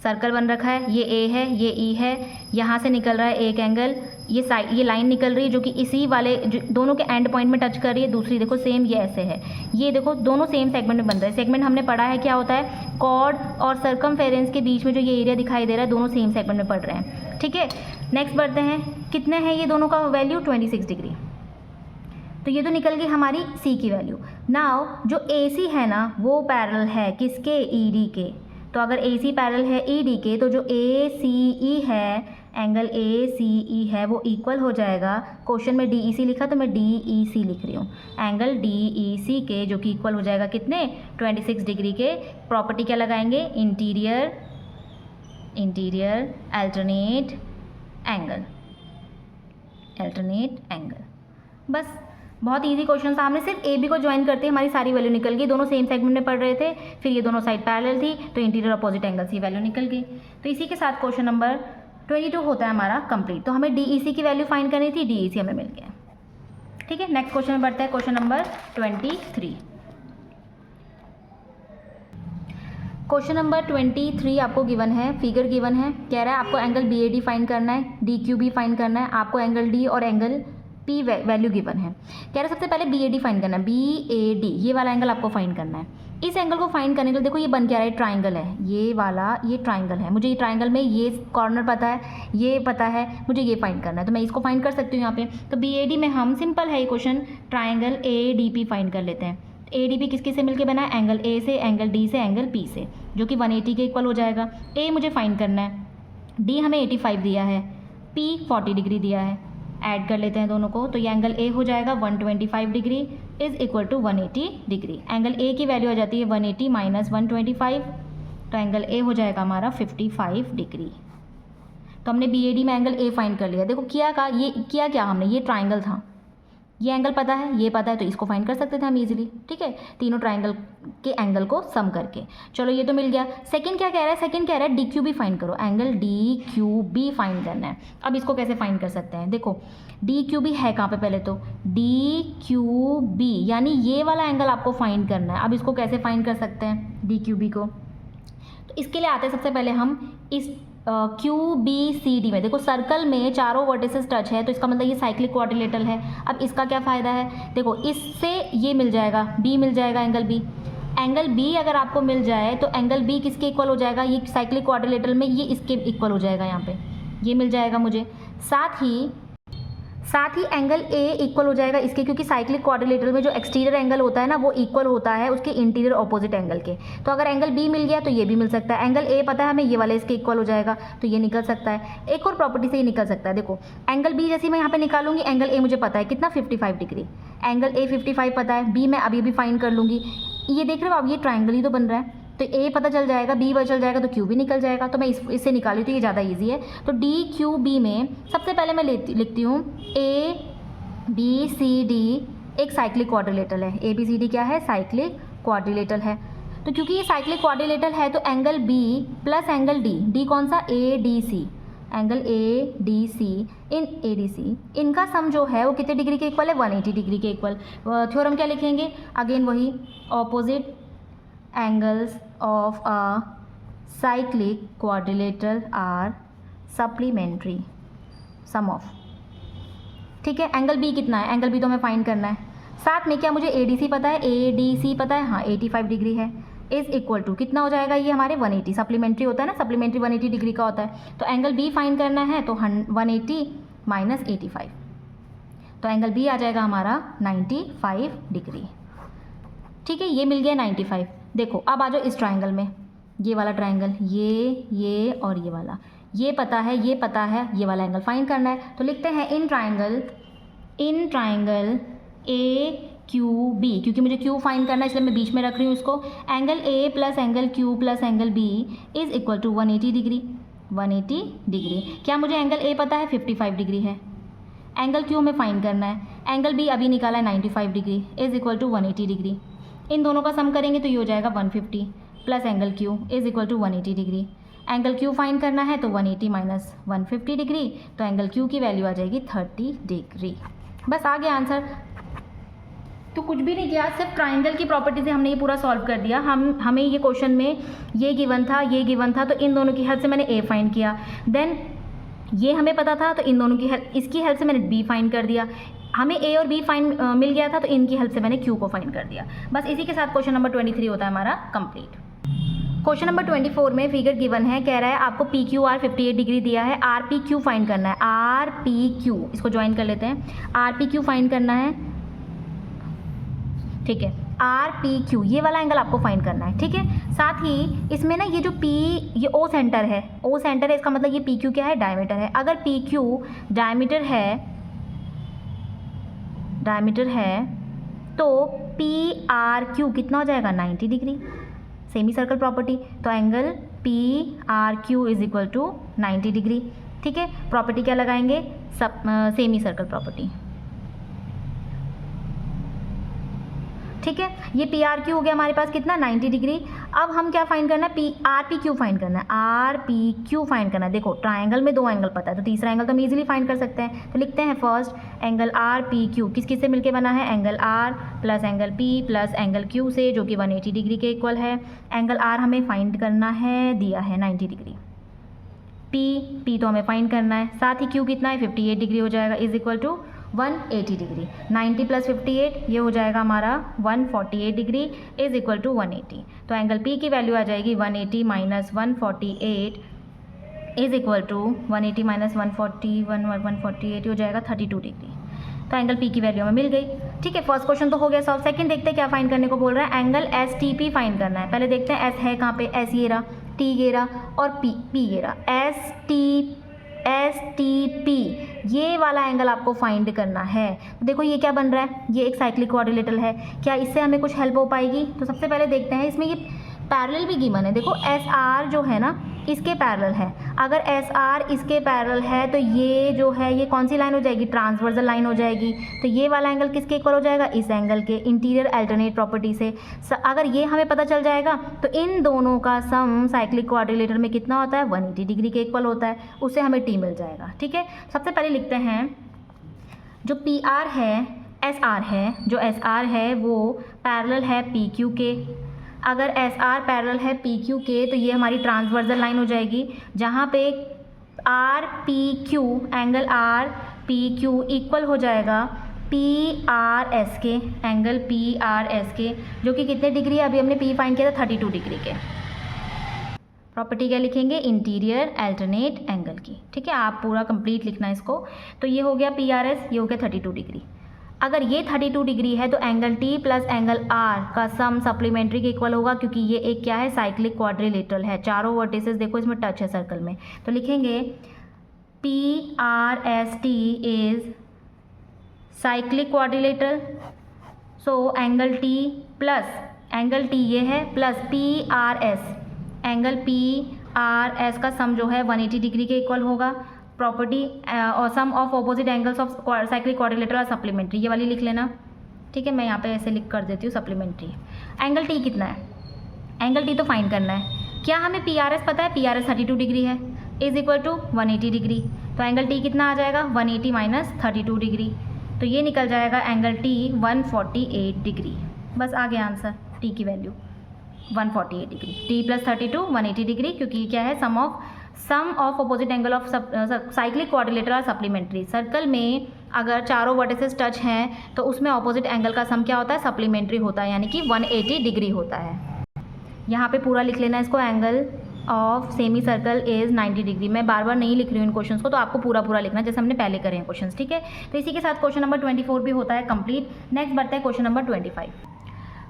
सर्कल बन रखा है, ये A है, ये E है, यहाँ से निकल रहा है एक एंगल, ये लाइन निकल रही है जो कि इसी वाले दोनों के एंड पॉइंट में टच कर रही है। दूसरी देखो सेम ये ऐसे है, ये देखो दोनों सेम सेगमेंट में बन रहे हैं। सेगमेंट हमने पढ़ा है क्या होता है, कॉर्ड और सर्कमफेरेंस के बीच में जो ये एरिया दिखाई दे रहा है, दोनों सेम सेगमेंट में पड़ रहे हैं। ठीक है, नेक्स्ट बढ़ते हैं, कितने हैं ये दोनों का वैल्यू, 26 डिग्री। तो ये तो निकल गई हमारी C की वैल्यू। नाउ जो AC है ना वो पैरेलल है किसके, ED के। तो अगर AC पैरेलल है ED के, तो जो ACE है, एंगल ACE है वो इक्वल हो जाएगा। क्वेश्चन में DEC लिखा तो मैं DEC लिख रही हूँ, एंगल DEC के, जो कि इक्वल हो जाएगा कितने, 26 डिग्री के। प्रॉपर्टी क्या लगाएंगे, इंटीरियर अल्टरनेट एंगल। बस बहुत इजी क्वेश्चन सामने, सिर्फ AB को ज्वाइन करते हमारी सारी वैल्यू निकल गई। दोनों सेम सेगमेंट में पढ़ रहे थे, फिर ये दोनों साइड पैरेलल थी, तो इंटीरियर अपोजिट एंगल की वैल्यू निकल गई। तो इसी के साथ क्वेश्चन नंबर 22 होता है हमारा कंप्लीट। तो हमें DEC की वैल्यू फाइंड करनी थी, DEC हमें मिल गया। ठीक है, नेक्स्ट क्वेश्चन में बढ़ता है, क्वेश्चन नंबर 23। क्वेश्चन नंबर 23 आपको गिवन है, फिगर गिवन है, कह रहा है आपको एंगल BAD फाइंड करना है, DQB फाइंड करना है, आपको एंगल D और एंगल P वैल्यू गिवन है। कह रहा है सबसे पहले BAD फाइंड करना है, BAD ये वाला एंगल आपको फाइंड करना है। इस एंगल को फाइंड करने के लिए देखो ये बन क्या रहा है, ट्राइंगल है, ये वाला ये ट्राइंगल है। मुझे ये ट्राइंगल में ये कॉर्नर पता है, ये पता है, मुझे ये फाइंड करना है, तो मैं इसको फाइंड कर सकती हूँ यहाँ पे। तो BAD में हम सिंपल है ये क्वेश्चन, ट्राइंगल ADP फाइंड कर लेते हैं। ADP किस किस से मिलकर बना है, एंगल A से, एंगल D से, एंगल P से, जो कि 180 के इक्वल हो जाएगा। A मुझे फाइंड करना है, D हमें 85 दिया है, P 40 डिग्री दिया है, ऐड कर लेते हैं दोनों को, तो ये एंगल ए हो जाएगा 125 degree is equal to 180 degree. Angle A की वैल्यू आ जाती है 180 माइनस 125, तो एंगल ए हो जाएगा हमारा 55 डिग्री। तो हमने BAD में एंगल ए फाइंड कर लिया। देखो किया क्या हमने, ये ट्राइंगल था, ये एंगल पता है, ये पता है, तो इसको फाइंड कर सकते थे हम इजीली, ठीक है, तीनों ट्राइंगल के एंगल को सम करके। चलो ये तो मिल गया। सेकंड क्या कह रहा है, सेकंड कह रहा है DQB फाइंड करो, एंगल DQB फाइंड करना है। अब इसको कैसे फाइंड कर सकते हैं, देखो DQB है कहाँ पे, पहले तो DQB यानी ये वाला एंगल आपको फाइंड करना है। अब इसको कैसे फाइंड कर सकते हैं DQB को, तो इसके लिए आते हैं सबसे पहले हम इस QBCD में। देखो सर्कल में चारों वर्टिसेस टच है, तो इसका मतलब ये साइक्लिक क्वाड्रिलेटरल है। अब इसका क्या फ़ायदा है, देखो इससे ये मिल जाएगा, B मिल जाएगा, एंगल B। एंगल B अगर आपको मिल जाए तो एंगल B किसके इक्वल हो जाएगा, ये साइक्लिक क्वाड्रिलेटरल में ये इसके इक्वल हो जाएगा, यहाँ पे ये मिल जाएगा मुझे। साथ ही एंगल A इक्वल हो जाएगा इसके, क्योंकि साइक्लिक क्वाड्रिलेटरल में जो एक्सटीरियर एंगल होता है ना वो इक्वल होता है उसके इंटीरियर ऑपोजिट एंगल के। तो अगर एंगल B मिल गया तो ये भी मिल सकता है। एंगल A पता है हमें, ये वाला इसके इक्वल हो जाएगा, तो ये निकल सकता है। एक और प्रॉपर्टी से ये निकल सकता है, देखो एंगल B जैसे मैं यहाँ पे निकालूंगी, एंगल A मुझे पता है कितना 55 डिग्री, एंगल A 55 पता है, B मैं अभी भी फाइंड कर लूँगी। ये देख रहे हो अब ये ट्राइंगल ही तो बन रहा है, तो A पता चल जाएगा, B पता चल जाएगा, तो Q भी निकल जाएगा। तो मैं इससे निकाली तो ये ज़्यादा ईजी है। तो DQB में सबसे पहले मैं लिखती हूँ ABCD एक साइक्लिक क्वाड्रिलेटरल है। ABCD क्या है, साइक्लिक क्वाड्रिलेटरल है। तो क्योंकि ये साइक्लिक क्वाड्रिलेटरल है तो angle B plus angle D कौन सा, ADC, एंगल ADC इन ADC इनका सम जो है वो कितने डिग्री के इक्वल है, 180 डिग्री के इक्वल। थ्योरम क्या लिखेंगे, अगेन वही, opposite angles of a cyclic quadrilateral are supplementary sum of, ठीक है। एंगल B कितना है, एंगल B तो हमें फाइंड करना है। साथ में क्या मुझे ADC पता है, ADC पता है, हाँ 85 डिग्री है, इज़ इक्वल टू कितना हो जाएगा ये हमारे 180, सप्लीमेंट्री होता है ना, सप्लीमेंट्री 180 डिग्री का होता है। तो एंगल B फाइंड करना है तो 180 माइनस 85, तो एंगल B आ जाएगा हमारा 95 डिग्री, ठीक है, ये मिल गया 95। देखो अब आ जाओ इस ट्राइंगल में, ये वाला ट्राइंगल, ये और ये वाला, ये पता है, ये पता है, ये वाला एंगल फाइंड करना है। तो लिखते हैं इन ट्राइंगल AQB, क्योंकि मुझे Q फाइंड करना है इसलिए मैं बीच में रख रही हूँ इसको। Angle A plus angle Q plus angle B is equal to 180 degree, 180 degree. क्या मुझे एंगल A पता है 55 डिग्री है, एंगल Q हमें फाइंड करना है, एंगल B अभी निकाला है 95 degree is equal to 180 degree. इन दोनों का सम करेंगे तो ये हो जाएगा 150 plus angle Q is equal to 180 degree. Angle Q find करना है तो 180 माइनस 150 डिग्री, तो एंगल Q की वैल्यू आ जाएगी 30 डिग्री। बस आ गया आंसर। तो कुछ भी नहीं किया, सिर्फ ट्राइंगल की प्रॉपर्टी से हमने ये पूरा सॉल्व कर दिया। हमें ये क्वेश्चन में ये गिवन था, तो इन दोनों की हेल्प से मैंने A फाइंड किया। देन ये हमें पता था तो इन दोनों की इसकी हेल्प से मैंने B फाइंड कर दिया। हमें A और B फाइंड मिल गया था तो इनकी हेल्प से मैंने Q को फाइंड कर दिया। बस इसी के साथ क्वेश्चन नंबर 23 होता है हमारा कंप्लीट। क्वेश्चन नंबर 24 में फिगर गिवन है, कह रहा है आपको PQR 58 डिग्री दिया है, RPQ फाइंड करना है। RPQ इसको ज्वाइन कर लेते हैं, RPQ फाइंड करना है, ठीक है। RPQ ये वाला एंगल आपको फाइंड करना है, ठीक है। साथ ही इसमें ना ये जो P ये O सेंटर है, इसका मतलब ये PQ क्या है, डायमीटर है। अगर PQ डायमीटर है तो PRQ कितना हो जाएगा, 90 डिग्री, सेमी सर्कल प्रॉपर्टी। तो angle PRQ is equal to 90 degree, ठीक है। प्रॉपर्टी क्या लगाएंगे, सेमी सर्कल प्रॉपर्टी, ठीक है। ये PRQ हो गया हमारे पास कितना, 90 डिग्री। अब हम क्या फाइंड करना है, RPQ फाइंड करना है, RPQ फाइंड करना है। देखो ट्राइंगल में दो एंगल पता है तो तीसरा एंगल तो हम इजीली फाइंड कर सकते हैं। तो लिखते हैं फर्स्ट एंगल RPQ किस से मिलके बना है, angle R plus angle P plus angle Q से, जो कि 180 डिग्री के इक्वल है। एंगल R हमें फाइंड करना है, दिया है 90 डिग्री। P तो हमें फाइंड करना है, साथ ही Q कितना है, 58 डिग्री हो जाएगा, is equal to 180 degree. 90 plus 58 ये हो जाएगा हमारा 148 डिग्री इज इक्वल टू 180। तो एंगल P की वैल्यू आ जाएगी 180 minus 148 is equal to 180 minus 148 हो जाएगा 32 डिग्री। तो एंगल P की वैल्यू हमें मिल गई, ठीक है। फर्स्ट क्वेश्चन तो हो गया सॉल्व। सेकंड देखते हैं क्या फाइंड करने को बोल रहा है, एंगल STP फाइंड करना है। पहले देखते हैं S है कहाँ पे, S ये रहा, T ये रहा और P ये रहा। STP, ये वाला एंगल आपको फाइंड करना है। तो देखो ये क्या बन रहा है, ये एक साइक्लिक क्वाड्रिलेटरल है, क्या इससे हमें कुछ हेल्प हो पाएगी? तो सबसे पहले देखते हैं, इसमें ये पैरेलल भी गिवन है। देखो SR जो है ना इसके पैरेलल है, अगर SR इसके पैरेलल है तो ये जो है ये कौन सी लाइन हो जाएगी? ट्रांसवर्सल लाइन हो जाएगी। तो ये वाला एंगल किसके इक्वल हो जाएगा? इस एंगल के, इंटीरियर अल्टरनेट प्रॉपर्टी से। अगर ये हमें पता चल जाएगा तो इन दोनों का सम साइक्लिक क्वाड्रिलेटरल में कितना होता है? 180 डिग्री के इक्वल होता है, उससे हमें T मिल जाएगा। ठीक है, सबसे पहले लिखते हैं जो PR है, SR है, जो SR है वो पैरेलल है PQ के। अगर SR पैरेलल है PQ के तो ये हमारी ट्रांसवर्सल लाइन हो जाएगी, जहाँ पे RPQ, एंगल RPQ इक्वल हो जाएगा PRS के, एंगल PRS के, जो कि कितने डिग्री है? अभी हमने P फाइंड किया था 32 डिग्री के। प्रॉपर्टी क्या लिखेंगे? इंटीरियर अल्टरनेट एंगल की। ठीक है, आप पूरा कंप्लीट लिखना इसको। तो ये हो गया PRS, ये हो गया 32 डिग्री। अगर ये 32 डिग्री है तो angle T plus angle R का सम सप्लीमेंट्री के इक्वल होगा, क्योंकि ये एक क्या है? साइक्लिक क्वाड्रिलेटरल है। चारों वर्टिसेस देखो इसमें टच है सर्कल में, तो लिखेंगे PRST is cyclic quadrilateral. So angle T plus angle T ये है प्लस PRS, एंगल PRS का सम जो है 180 डिग्री के इक्वल होगा। प्रॉपर्टी और sum of opposite angles of cyclic quadrilateral supplementary, ये वाली लिख लेना। ठीक है, मैं यहाँ पे ऐसे लिख कर देती हूँ सप्लीमेंट्री। एंगल T कितना है? एंगल T तो फाइंड करना है। क्या हमें PRS पता है? PRS 32 डिग्री है, इज इक्वल टू 180 डिग्री। तो एंगल T कितना आ जाएगा? 180 माइनस 32 डिग्री, तो ये निकल जाएगा एंगल T 148 डिग्री। बस आ गया आंसर, T की value 148 degree. T plus 32 180 degree, क्योंकि ये क्या है? Sum of opposite angle of cyclic quadrilateral supplementary. Circle में अगर चारों वर्टिसेस टच हैं तो उसमें अपोजिट एंगल का सम क्या होता है? सप्लीमेंट्री होता है, यानी कि 180 डिग्री होता है। यहाँ पे पूरा लिख लेना इसको, angle of semi circle is 90 degree. मैं बार बार नहीं लिख रही हूँ इन क्वेश्चंस को, तो आपको पूरा पूरा लिखना जैसे हमने पहले करे हैं क्वेश्चंस। ठीक है, तो इसी के साथ क्वेश्चन नंबर 24 भी होता है कंप्लीट। नेक्स्ट बढ़ता है question number 25।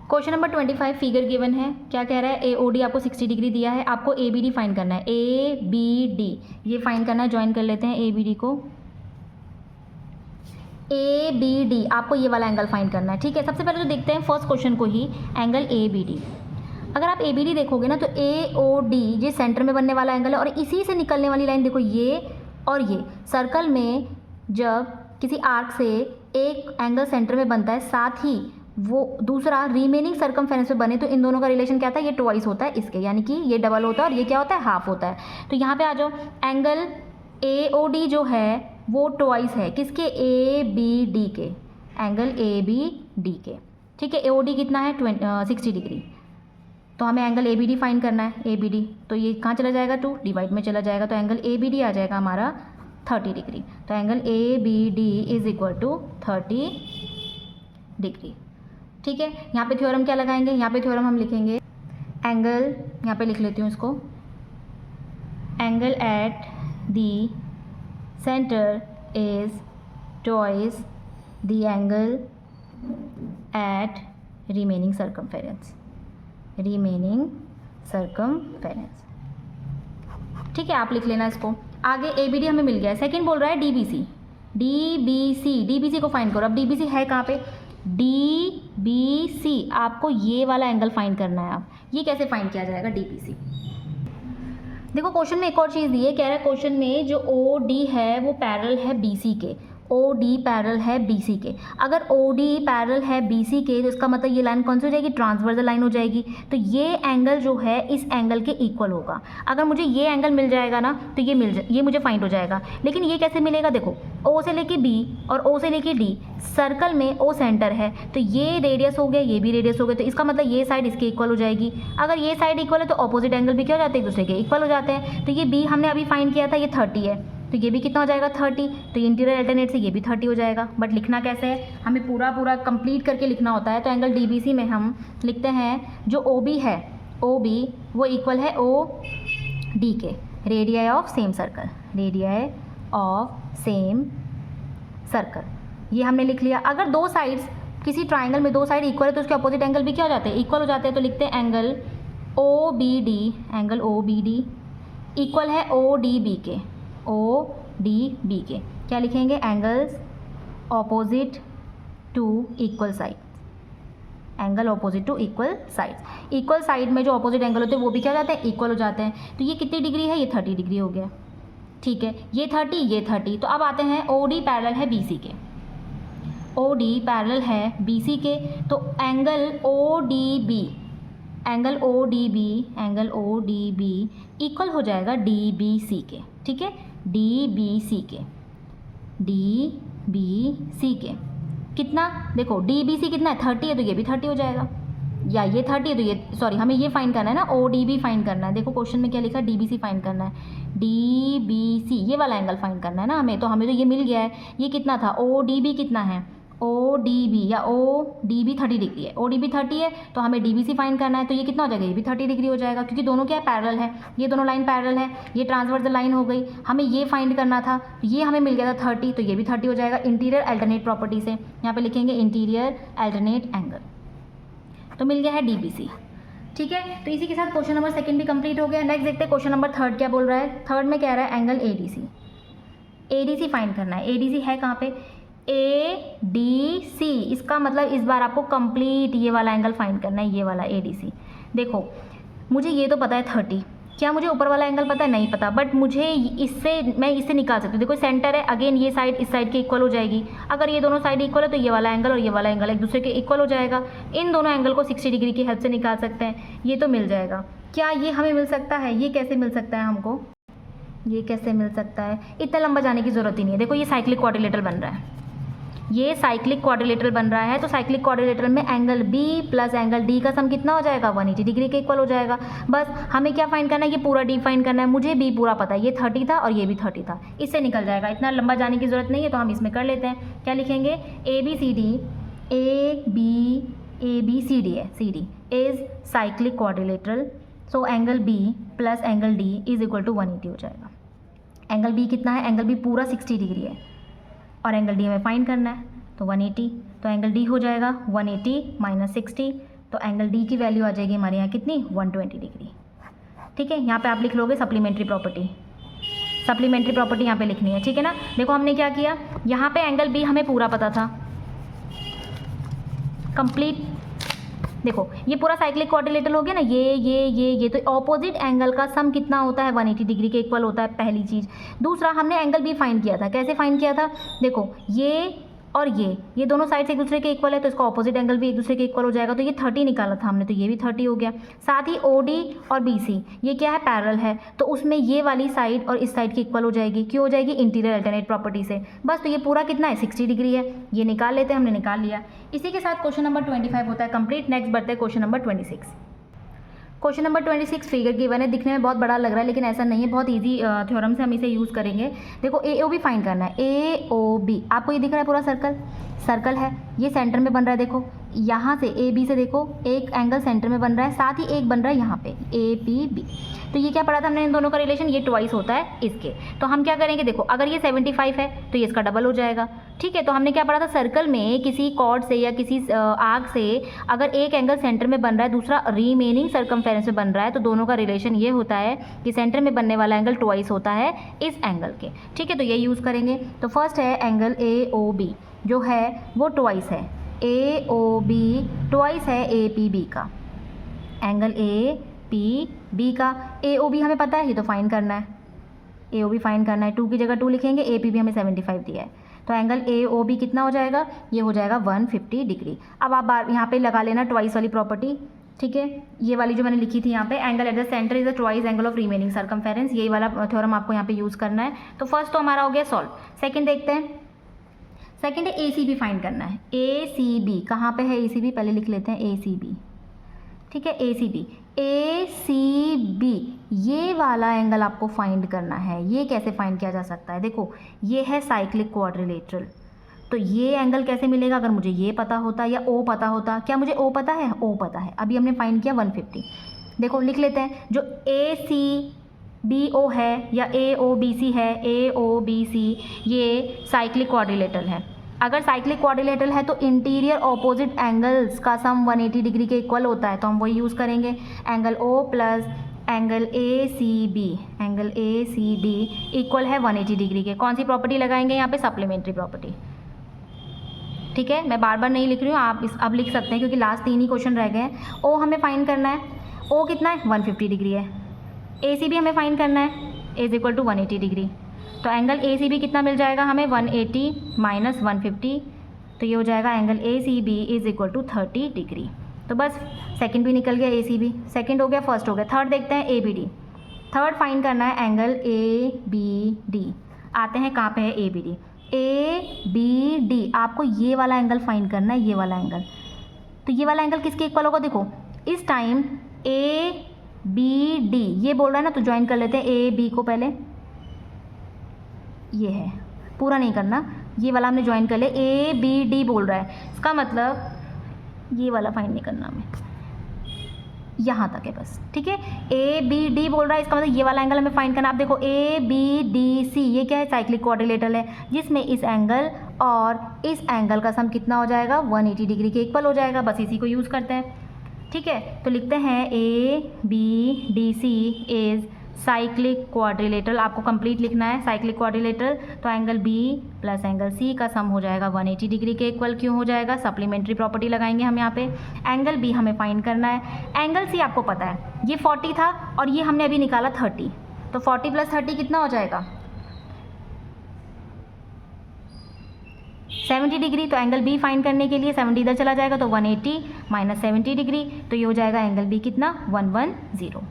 Question number 25 figure given है। क्या कह रहा है? AOD आपको 60 डिग्री दिया है, आपको ABD फाइंड करना है। ABD ये फाइंड करना है, ज्वाइन कर लेते हैं ABD को। ABD आपको ये वाला एंगल फाइंड करना है। ठीक है, सबसे पहले तो देखते हैं फर्स्ट क्वेश्चन को ही, एंगल ABD। अगर आप ABD देखोगे ना तो AOD ये सेंटर में बनने वाला एंगल है, और इसी से निकलने वाली लाइन देखो ये और ये। सर्कल में जब किसी आर्क से एक एंगल सेंटर में बनता है, साथ ही वो दूसरा रिमेनिंग सर्कमफेरेंस पे बने, तो इन दोनों का रिलेशन क्या था? ये ट्वाइस होता है इसके, यानी कि ये डबल होता है और ये क्या होता है? हाफ होता है। तो यहाँ पे आ जाओ, एंगल AOD जो है वो ट्वाइस है किसके? ABD के, एंगल ABD के। ठीक है, AOD कितना है? 60 डिग्री। तो हमें एंगल ABD फाइंड करना है। ABD तो ये कहाँ चला जाएगा? 2 डिवाइड में चला जाएगा, तो एंगल ABD आ जाएगा हमारा 30 डिग्री। तो angle ABD is equal to 30 degree. ठीक है, यहाँ पे थ्योरम क्या लगाएंगे? यहाँ पे थ्योरम हम लिखेंगे एंगल, यहाँ पे लिख लेती हूँ इसको, angle at the centre is twice the angle at remaining circumference. ठीक है, आप लिख लेना इसको। आगे ABD हमें मिल गया है। सेकंड बोल रहा है DBC को फाइंड करो। अब DBC है कहाँ पे? DBC आपको ये वाला एंगल फाइंड करना है। आप ये कैसे फाइंड किया जाएगा? DBC देखो, क्वेश्चन में एक और चीज़ दी है। कह रहा है क्वेश्चन में जो OD है वो पैरेलल है BC के। OD पैरेलल है BC के। अगर OD पैरेलल है BC के तो इसका मतलब ये लाइन कौन सी हो जाएगी? ट्रांसवर्सल लाइन हो जाएगी। तो ये एंगल जो है इस एंगल के इक्वल होगा। अगर मुझे ये एंगल मिल जाएगा ना तो ये मुझे फाइंड हो जाएगा। लेकिन ये कैसे मिलेगा? देखो, O से लेके B और O से लेके D, सर्कल में O सेंटर है, तो ये रेडियस हो गया, ये भी रेडियस हो गया, तो इसका मतलब ये साइड इसके इक्वल हो जाएगी। अगर ये साइड इक्वल है तो ऑपोजिट एंगल भी क्या हो जाते हैं? एक दूसरे के इक्वल हो जाते हैं। तो ये B हमने अभी फाइंड किया था, ये 30 है, तो ये भी कितना हो जाएगा? 30। तो ये इंटीरियर अल्टरनेट से ये भी 30 हो जाएगा। बट लिखना कैसे है? हमें पूरा कंप्लीट करके लिखना होता है। तो एंगल DBC में हम लिखते हैं जो OB है, OB वो इक्वल है OD के, radii of same circle, radii of same circle. ये हमने लिख लिया। अगर दो साइड्स किसी ट्राइंगल में दो साइड इक्वल है तो उसके अपोजिट एंगल भी क्या हो जाते हैं? इक्वल हो जाते हैं। तो लिखते हैं angle OBD, angle OBD equal है ODB के, ODB डी बी के। क्या लिखेंगे? Angles opposite to equal side, angle opposite to equal sides. Equal side में जो ऑपोजिट एंगल होते हैं वो भी क्या हो जाते हैं? इक्वल हो जाते हैं। तो ये कितनी डिग्री है? ये 30 डिग्री हो गया। ठीक है, ये 30, ये 30। तो अब आते हैं ओ डी पैरेलल है बी सी के, ओ डी पैरेलल है बी सी के, तो angle O D B, angle O D B, angle O D B equal हो जाएगा डी बी सी के। ठीक है, डी बी सी के, डी बी सी के कितना? देखो डी बी सी कितना है? 30 है, तो ये भी 30 हो जाएगा, या ये 30 है तो ये, सॉरी हमें ये फाइंड करना है ना, ओ डी बी फाइंड करना है। देखो क्वेश्चन में क्या लिखा है? डी बी सी फाइंड करना है, डी बी सी ये वाला एंगल फाइंड करना है ना हमें। तो हमें तो ये मिल गया है। ये कितना था? ओ डी बी कितना है? ओ डी बी या ओ डी बी 30 डिग्री है, ओ डी बी 30 है, तो हमें डी बी सी फाइंड करना है। तो ये कितना हो जाएगा? ये भी 30 डिग्री हो जाएगा, क्योंकि दोनों क्या है? पैरेलल है, ये दोनों लाइन पैरेलल है, ये ट्रांसवर्स लाइन हो गई। हमें ये फाइंड करना था, ये हमें मिल गया था 30, तो ये भी 30 हो जाएगा इंटीरियर अल्टरनेट प्रॉपर्टी से। यहाँ पे लिखेंगे इंटीरियर अल्टरनेट एंगल, तो मिल गया है डी बी सी। ठीक है, तो इसी के साथ क्वेश्चन नंबर 2 भी कंप्लीट हो गया। नेक्स्ट देखते हैं क्वेश्चन नंबर 3 क्या बोल रहा है। 3 में कह रहा है angle A D C, A D C find करना है। ए डी सी है कहाँ पे? ए डी सी, इसका मतलब इस बार आपको कंप्लीट ये वाला एंगल फाइंड करना है, ये वाला ए डी सी। देखो मुझे ये तो पता है 30, क्या मुझे ऊपर वाला एंगल पता है? नहीं पता, बट मुझे इससे, मैं इससे निकाल सकती हूँ। देखो सेंटर है, अगेन ये साइड इस साइड के इक्वल हो जाएगी। अगर ये दोनों साइड इक्वल है तो ये वाला एंगल और ये वाला एंगल एक दूसरे के इक्वल हो जाएगा। इन दोनों एंगल को 60 डिग्री की हेल्प से निकाल सकते हैं, ये तो मिल जाएगा। क्या ये हमें मिल सकता है? ये कैसे मिल सकता है हमको? ये कैसे मिल सकता है? इतना लंबा जाने की ज़रूरत ही नहीं है। देखो ये साइक्लिक क्वाड्रिलेटरल बन रहा है, ये साइक्लिक क्वाड्रिलेटरल बन रहा है, तो साइक्लिक क्वाड्रिलेटरल में angle B plus angle D का सम कितना हो जाएगा? 180 डिग्री के इक्वल हो जाएगा। बस हमें क्या फाइंड करना है? ये पूरा डी फाइंड करना है। मुझे बी पूरा पता है, ये 30 था और ये भी 30 था, इससे निकल जाएगा। इतना लंबा जाने की ज़रूरत नहीं है, तो हम इसमें कर लेते हैं। क्या लिखेंगे? A B C D, A B C D है, C D is cyclic quadrilateral, so angle B plus angle D is equal to 180 हो जाएगा। एंगल बी कितना है? एंगल बी पूरा 60 डिग्री है और एंगल डी हमें फाइंड करना है, तो 180। तो एंगल डी हो जाएगा 180 माइनस 60, तो एंगल डी की वैल्यू आ जाएगी हमारे यहाँ कितनी? 120 डिग्री। ठीक है, यहाँ पे आप लिख लोगे सप्लीमेंट्री प्रॉपर्टी, सप्लीमेंट्री प्रॉपर्टी यहाँ पे लिखनी है। ठीक है ना। देखो हमने क्या किया, यहाँ पे एंगल बी हमें पूरा पता था, कंप्लीट। देखो ये पूरा साइक्लिक क्वाड्रिलेटरल हो गया ना, ये तो ऑपोजिट एंगल का सम कितना होता है? 180 डिग्री के इक्वल होता है, पहली चीज़। दूसरा हमने एंगल बी फाइंड किया था, कैसे फाइंड किया था? देखो ये और ये दोनों साइड से एक दूसरे के इक्वल है, तो इसका ऑपोजिट एंगल भी एक दूसरे के इक्वल हो जाएगा। तो ये 30 निकाला था हमने, तो ये भी 30 हो गया। साथ ही ओ डी और बी सी ये क्या है? पैरेलल है, तो उसमें ये वाली साइड और इस साइड की इक्वल हो जाएगी। क्यों हो जाएगी? इंटीरियर अल्टरनेट प्रॉपर्टी से। बस, तो ये पूरा कितना है? 60 डिग्री है। ये निकाल लेते हैं, हमने निकाल लिया। इसी के साथ क्वेश्चन नंबर 25 होता है कंप्लीट। नेक्स्ट बढ़ते हैं question number 26। Question number 26 figure given है, दिखने में बहुत बड़ा लग रहा है लेकिन ऐसा नहीं है, बहुत इजी थ्योरम से हम इसे यूज़ करेंगे। देखो ए ओ बी फाइंड करना है, ए ओ बी आपको ये दिख रहा है पूरा सर्कल है, ये सेंटर में बन रहा है। देखो यहाँ से ए बी से देखो एक एंगल सेंटर में बन रहा है, साथ ही एक बन रहा है यहाँ पे ए पी बी। तो ये क्या पढ़ा था हमने इन दोनों का रिलेशन? ये ट्वाइस होता है इसके। तो हम क्या करेंगे? देखो अगर ये 75 है तो ये इसका डबल हो जाएगा। ठीक है, तो हमने क्या पढ़ा था? सर्कल में किसी कॉर्ड से या किसी आर्क से अगर एक एंगल सेंटर में बन रहा है, दूसरा रिमेनिंग सर्कमफेरेंस में बन रहा है, तो दोनों का रिलेशन ये होता है कि सेंटर में बनने वाला एंगल ट्वाइस होता है इस एंगल के। ठीक है, तो ये यूज़ करेंगे। तो फर्स्ट है एंगल ए ओ बी, जो है वो ट्वाइस है, ए ओ बी ट्वाइस है ए पी बी का, एंगल ए पी बी का। ए ओ बी हमें पता है, ये तो फाइंड करना है, ए ओ बी फाइंड करना है। 2 की जगह 2 लिखेंगे, ए पी बी हमें 75 दिया है, तो एंगल ए ओ बी कितना हो जाएगा? ये हो जाएगा 150 डिग्री। अब आप यहाँ पे लगा लेना ट्वाइस वाली प्रॉपर्टी। ठीक है, ये वाली जो मैंने लिखी थी यहाँ पे, angle at the centre is the twice angle of remaining circumference, यही वाला थ्योरम आपको यहाँ पे यूज़ करना है। तो फर्स्ट तो हमारा हो गया सॉल्व। सेकंड देखते हैं, सेकंड है ए सी बी फाइंड करना है। ए सी बी कहाँ पे है? ए सी बी पहले लिख लेते हैं, ए सी बी। ठीक है, ए सी बी ये वाला एंगल आपको फाइंड करना है। ये कैसे फाइंड किया जा सकता है? देखो ये है साइक्लिक क्वाड्रिलेटरल, तो ये एंगल कैसे मिलेगा? अगर मुझे ये पता होता या ओ पता होता। क्या मुझे ओ पता है? ओ पता है, अभी हमने फाइंड किया 150। देखो लिख लेते हैं, जो ए सी बी ओ है या ए ओ बी सी है, ए ओ बी सी ये साइक्लिक क्वाड्रिलेटरल है। अगर साइक्लिक क्वाड्रिलेटरल है तो इंटीरियर ऑपोजिट एंगल्स का सम 180 डिग्री के इक्वल होता है, तो हम वही यूज़ करेंगे। Angle O plus angle A C B equal है 180 डिग्री के। कौन सी प्रॉपर्टी लगाएंगे यहाँ पे? Supplementary property. ठीक है, मैं बार बार नहीं लिख रही हूँ, आप अब लिख सकते हैं क्योंकि लास्ट 3 ही क्वेश्चन रह गए हैं। ओ हमें फाइंड करना है, ओ कितना है? 150 डिग्री है। ए सी बी हमें फाइंड करना है, इज इक्वल टू 180 डिग्री। तो एंगल ए सी बी कितना मिल जाएगा हमें? 180 माइनस 150, तो ये हो जाएगा angle A C B is equal to 30 degree. तो बस सेकंड भी निकल गया, ए सी बी सेकेंड हो गया, फर्स्ट हो गया। थर्ड देखते हैं, A B D. Third find करना है एंगल ए बी डी। आते हैं कहाँ पे है A B D? A B D आपको ये वाला एंगल फाइंड करना है, ये वाला एंगल। तो ये वाला एंगल किसके इक्वल होगा? देखो इस टाइम ए बी डी ये बोल रहा है ना, तो ज्वाइन कर लेते हैं ए बी को पहले। ये है, पूरा नहीं करना, ये वाला हमने ज्वाइन कर लिया। ए बी डी बोल रहा है, इसका मतलब ये वाला फाइंड नहीं करना हमें, यहाँ तक है बस। ठीक है, ए बी डी बोल रहा है, इसका मतलब ये वाला एंगल हमें फाइंड करना। आप देखो ए बी डी सी ये क्या है? साइक्लिक क्वाड्रिलेटरल है, जिसमें इस एंगल और इस एंगल का सम कितना हो जाएगा? 180 डिग्री के इक्वल हो जाएगा। बस इसी को यूज़ करते हैं। ठीक है, तो लिखते हैं A B D C is cyclic quadrilateral. आपको कंप्लीट लिखना है साइक्लिक क्वाड्रिलेटरल। तो angle B plus angle C का सम हो जाएगा 180 डिग्री के इक्वल। क्यों हो जाएगा? सप्लीमेंट्री प्रॉपर्टी लगाएंगे हम यहाँ पे। एंगल बी हमें फाइंड करना है। एंगल सी आपको पता है ये 40 था और ये हमने अभी निकाला 30, तो 40 प्लस 30 कितना हो जाएगा? 70 डिग्री। तो एंगल बी फाइंड करने के लिए 70 इधर चला जाएगा, तो 180 माइनस 70 डिग्री, तो ये हो जाएगा एंगल बी कितना? 110।